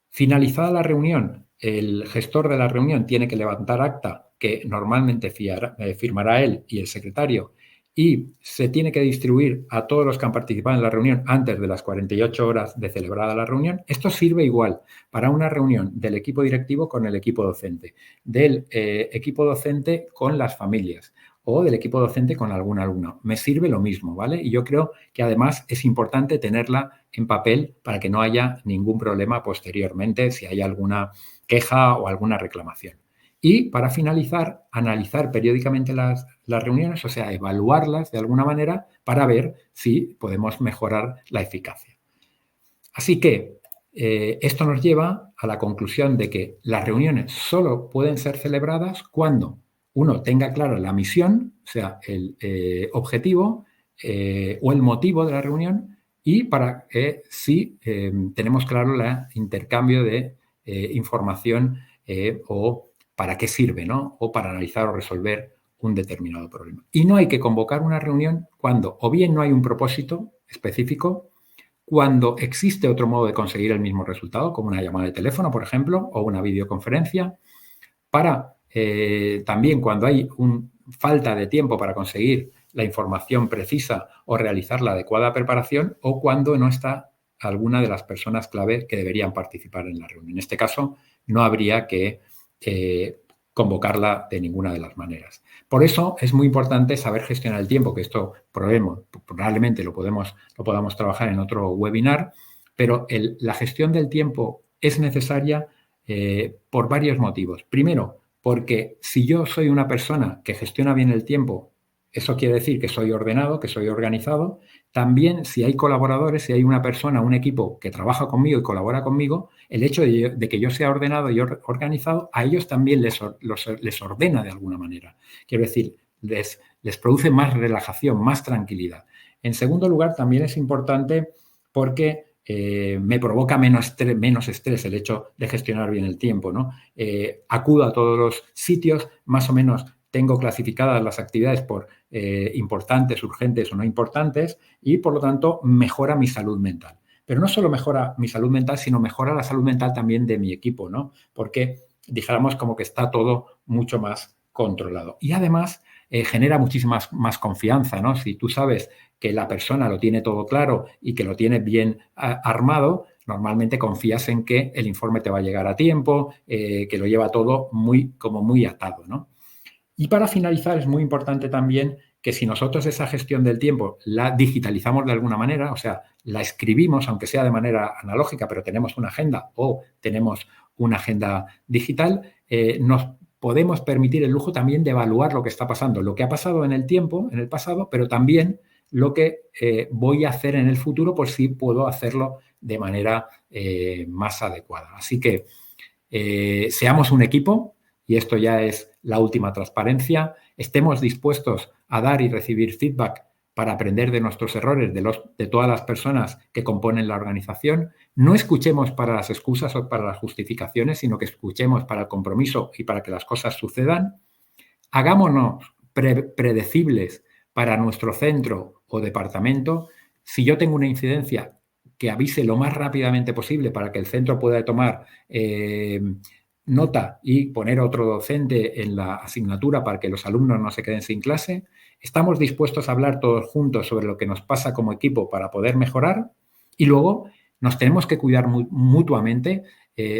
Finalizada la reunión, el gestor de la reunión tiene que levantar acta que normalmente firmará él y el secretario y se tiene que distribuir a todos los que han participado en la reunión antes de las 48 horas de celebrada la reunión. Esto sirve igual para una reunión del equipo directivo con el equipo docente, del equipo docente con las familias o del equipo docente con algún alumno. Me sirve lo mismo, ¿vale? Y yo creo que además es importante tenerla en papel para que no haya ningún problema posteriormente si hay alguna queja o alguna reclamación. Y para finalizar, analizar periódicamente las reuniones, o sea, evaluarlas de alguna manera para ver si podemos mejorar la eficacia. Así que esto nos lleva a la conclusión de que las reuniones solo pueden ser celebradas cuando uno tenga clara la misión, o sea, el objetivo o el motivo de la reunión y para si tenemos claro el intercambio de información o para qué sirve, ¿no? O para analizar o resolver un determinado problema. Y no hay que convocar una reunión cuando o bien no hay un propósito específico, cuando existe otro modo de conseguir el mismo resultado, como una llamada de teléfono, por ejemplo, o una videoconferencia, para también cuando hay falta de tiempo para conseguir la información precisa o realizar la adecuada preparación, o cuando no está alguna de las personas clave que deberían participar en la reunión. En este caso, no habría que convocarla de ninguna de las maneras. Por eso es muy importante saber gestionar el tiempo, que esto probablemente lo podamos trabajar en otro webinar, pero la gestión del tiempo es necesaria por varios motivos. Primero, porque si yo soy una persona que gestiona bien el tiempo, eso quiere decir que soy ordenado, que soy organizado. También si hay colaboradores, si hay una persona, un equipo que trabaja conmigo y colabora conmigo, el hecho de que yo sea ordenado y organizado, a ellos también les ordena de alguna manera. Quiero decir, les produce más relajación, más tranquilidad. En segundo lugar, también es importante porque me provoca menos estrés el hecho de gestionar bien el tiempo, ¿no? Acudo a todos los sitios, más o menos tengo clasificadas las actividades por importantes, urgentes o no importantes y, por lo tanto, mejora mi salud mental. Pero no solo mejora mi salud mental, sino mejora la salud mental también de mi equipo, ¿no? Porque dijéramos como que está todo mucho más controlado. Y además genera muchísima más confianza, ¿no? Si tú sabes que la persona lo tiene todo claro y que lo tiene bien armado, normalmente confías en que el informe te va a llegar a tiempo, que lo lleva todo como muy atado, ¿no? Y para finalizar, es muy importante también que si nosotros esa gestión del tiempo la digitalizamos de alguna manera, o sea, la escribimos, aunque sea de manera analógica, pero tenemos una agenda o tenemos una agenda digital, nos podemos permitir el lujo también de evaluar lo que está pasando, lo que ha pasado en el tiempo, en el pasado, pero también lo que voy a hacer en el futuro por si puedo hacerlo de manera más adecuada. Así que seamos un equipo, y esto ya es la última transparencia, estemos dispuestos a dar y recibir feedback para aprender de nuestros errores, de todas las personas que componen la organización. No escuchemos para las excusas o para las justificaciones, sino que escuchemos para el compromiso y para que las cosas sucedan. Hagámonos predecibles para nuestro centro o departamento. Si yo tengo una incidencia, que avise lo más rápidamente posible para que el centro pueda tomar nota y poner otro docente en la asignatura para que los alumnos no se queden sin clase. Estamos dispuestos a hablar todos juntos sobre lo que nos pasa como equipo para poder mejorar y luego nos tenemos que cuidar mutuamente.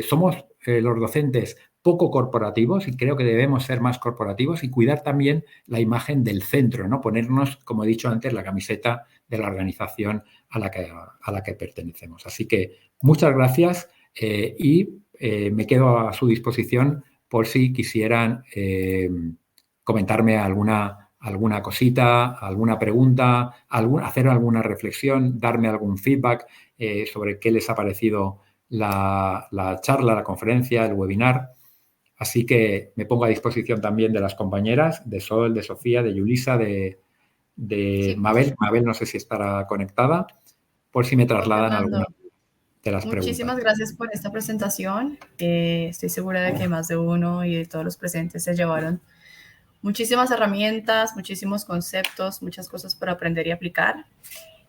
Somos los docentes poco corporativos y creo que debemos ser más corporativos y cuidar también la imagen del centro, ¿no? Ponernos, como he dicho antes, la camiseta de la organización a la que pertenecemos. Así que muchas gracias y me quedo a su disposición por si quisieran comentarme alguna cosita, alguna pregunta, hacer alguna reflexión, darme algún feedback sobre qué les ha parecido la charla, la conferencia, el webinar. Así que me pongo a disposición también de las compañeras, de Sol, de Sofía, de Yulisa, de Sí. Mabel. Mabel no sé si estará conectada, por si me trasladan alguna de las preguntas. Muchísimas gracias por esta presentación. Estoy segura de que más de uno y de todos los presentes se llevaron muchísimas herramientas, muchísimos conceptos, muchas cosas para aprender y aplicar.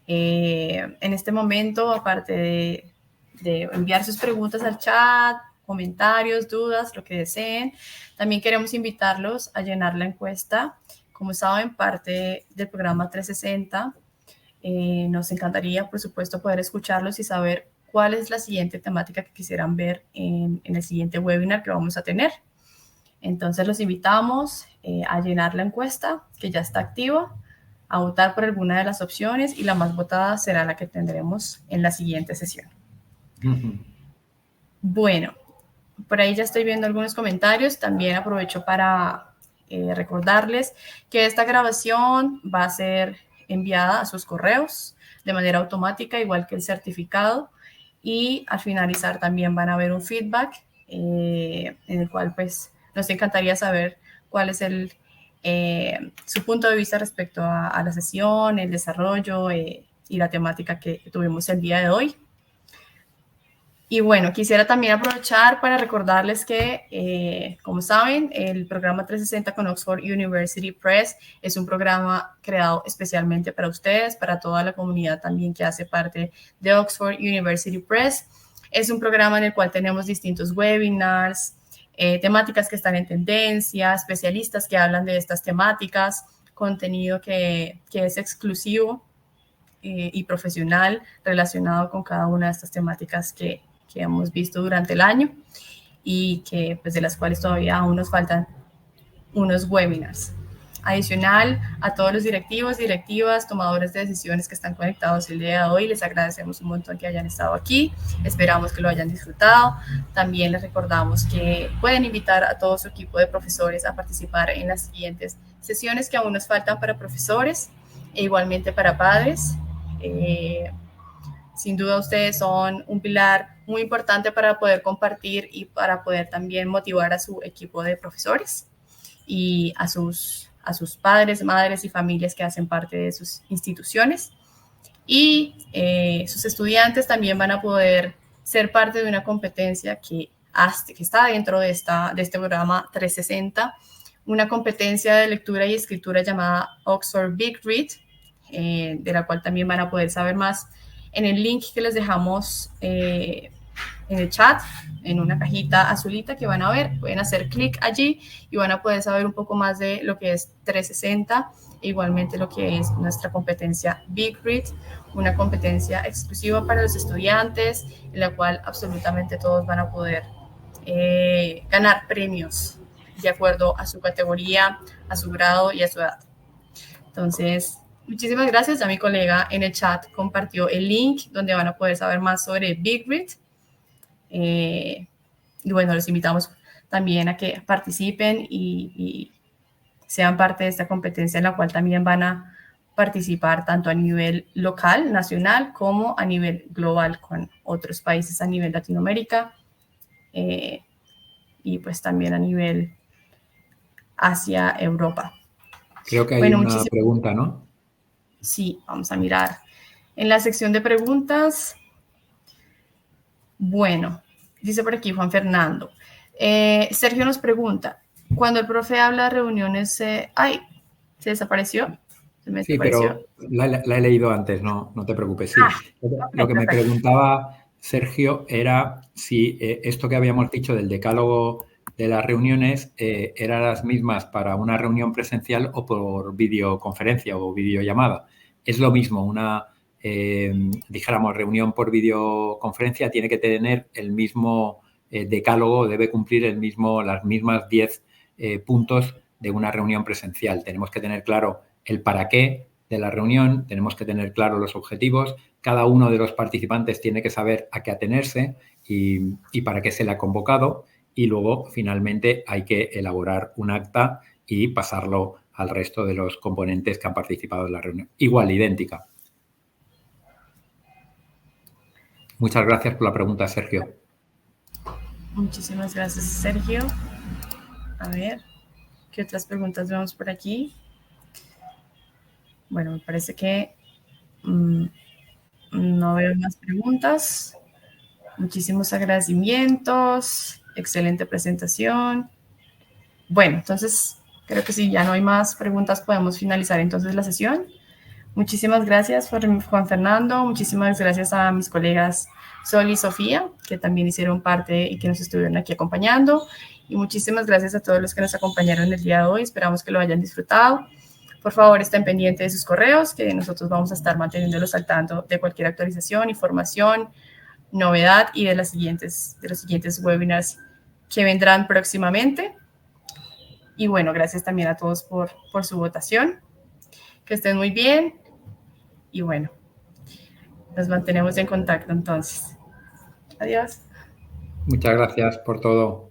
En este momento, aparte de enviar sus preguntas al chat, comentarios, dudas, lo que deseen, también queremos invitarlos a llenar la encuesta. Como saben, parte del programa 360. Nos encantaría, por supuesto, poder escucharlos y saber cuál es la siguiente temática que quisieran ver en el siguiente webinar que vamos a tener. Entonces, los invitamos a llenar la encuesta, que ya está activa, a votar por alguna de las opciones y la más votada será la que tendremos en la siguiente sesión. Bueno, por ahí ya estoy viendo algunos comentarios. También aprovecho para recordarles que esta grabación va a ser enviada a sus correos de manera automática, igual que el certificado. Y al finalizar también van a ver un feedback en el cual pues nos encantaría saber cuál es su punto de vista respecto a la sesión, el desarrollo y la temática que tuvimos el día de hoy. Y bueno, quisiera también aprovechar para recordarles que, como saben, el programa 360 con Oxford University Press es un programa creado especialmente para ustedes, para toda la comunidad también que hace parte de Oxford University Press. Es un programa en el cual tenemos distintos webinars, temáticas que están en tendencia, especialistas que hablan de estas temáticas, contenido que es exclusivo y profesional relacionado con cada una de estas temáticas que hemos visto durante el año y que, pues, de las cuales todavía aún nos faltan unos webinars. Adicional, a todos los directivos, directivas, tomadores de decisiones que están conectados el día de hoy, les agradecemos un montón que hayan estado aquí. Esperamos que lo hayan disfrutado. También les recordamos que pueden invitar a todo su equipo de profesores a participar en las siguientes sesiones que aún nos faltan para profesores e igualmente para padres. Sin duda ustedes son un pilar muy importante para poder compartir y para poder también motivar a su equipo de profesores y a sus padres, madres y familias que hacen parte de sus instituciones. Y sus estudiantes también van a poder ser parte de una competencia que está dentro de este programa 360, una competencia de lectura y escritura llamada Oxford Big Read, de la cual también van a poder saber más en el link que les dejamos en el chat, en una cajita azulita que van a ver. Pueden hacer clic allí y van a poder saber un poco más de lo que es 360, e igualmente lo que es nuestra competencia Big Read, una competencia exclusiva para los estudiantes, en la cual absolutamente todos van a poder ganar premios de acuerdo a su categoría, a su grado y a su edad. Entonces, muchísimas gracias. Ya mi colega en el chat compartió el link donde van a poder saber más sobre Big Read. Y bueno, los invitamos también a que participen y sean parte de esta competencia en la cual también van a participar tanto a nivel local, nacional, como a nivel global con otros países a nivel Latinoamérica y pues también a nivel Asia, Europa. Creo que hay una pregunta, ¿no? Sí, vamos a mirar. En la sección de preguntas, bueno, dice por aquí Juan Fernando. Sergio nos pregunta, cuando el profe habla de reuniones, ¡ay! ¿Se desapareció? Sí, pero la he leído antes, no te preocupes. Sí. Lo que me preguntaba Sergio era si esto que habíamos dicho del decálogo de las reuniones eran las mismas para una reunión presencial o por videoconferencia o videollamada. Es lo mismo, una, dijéramos, reunión por videoconferencia tiene que tener el mismo decálogo, debe cumplir las mismas 10 puntos de una reunión presencial. Tenemos que tener claro el para qué de la reunión, tenemos que tener claro los objetivos, cada uno de los participantes tiene que saber a qué atenerse y para qué se le ha convocado, y luego finalmente hay que elaborar un acta y pasarlo al resto de los componentes que han participado en la reunión. Igual, idéntica. Muchas gracias por la pregunta, Sergio. Muchísimas gracias, Sergio. A ver, ¿qué otras preguntas vemos por aquí? Bueno, me parece que no veo más preguntas. Muchísimos agradecimientos. Excelente presentación. Bueno, entonces creo que si ya no hay más preguntas, podemos finalizar entonces la sesión. Muchísimas gracias, Juan Fernando. Muchísimas gracias a mis colegas Sol y Sofía, que también hicieron parte y que nos estuvieron aquí acompañando. Y muchísimas gracias a todos los que nos acompañaron el día de hoy. Esperamos que lo hayan disfrutado. Por favor, estén pendientes de sus correos, que nosotros vamos a estar manteniéndolos al tanto de cualquier actualización, información, novedad y de los siguientes webinars que vendrán próximamente. Y bueno, gracias también a todos por su votación. Que estén muy bien. Y bueno, nos mantenemos en contacto entonces. Adiós. Muchas gracias por todo.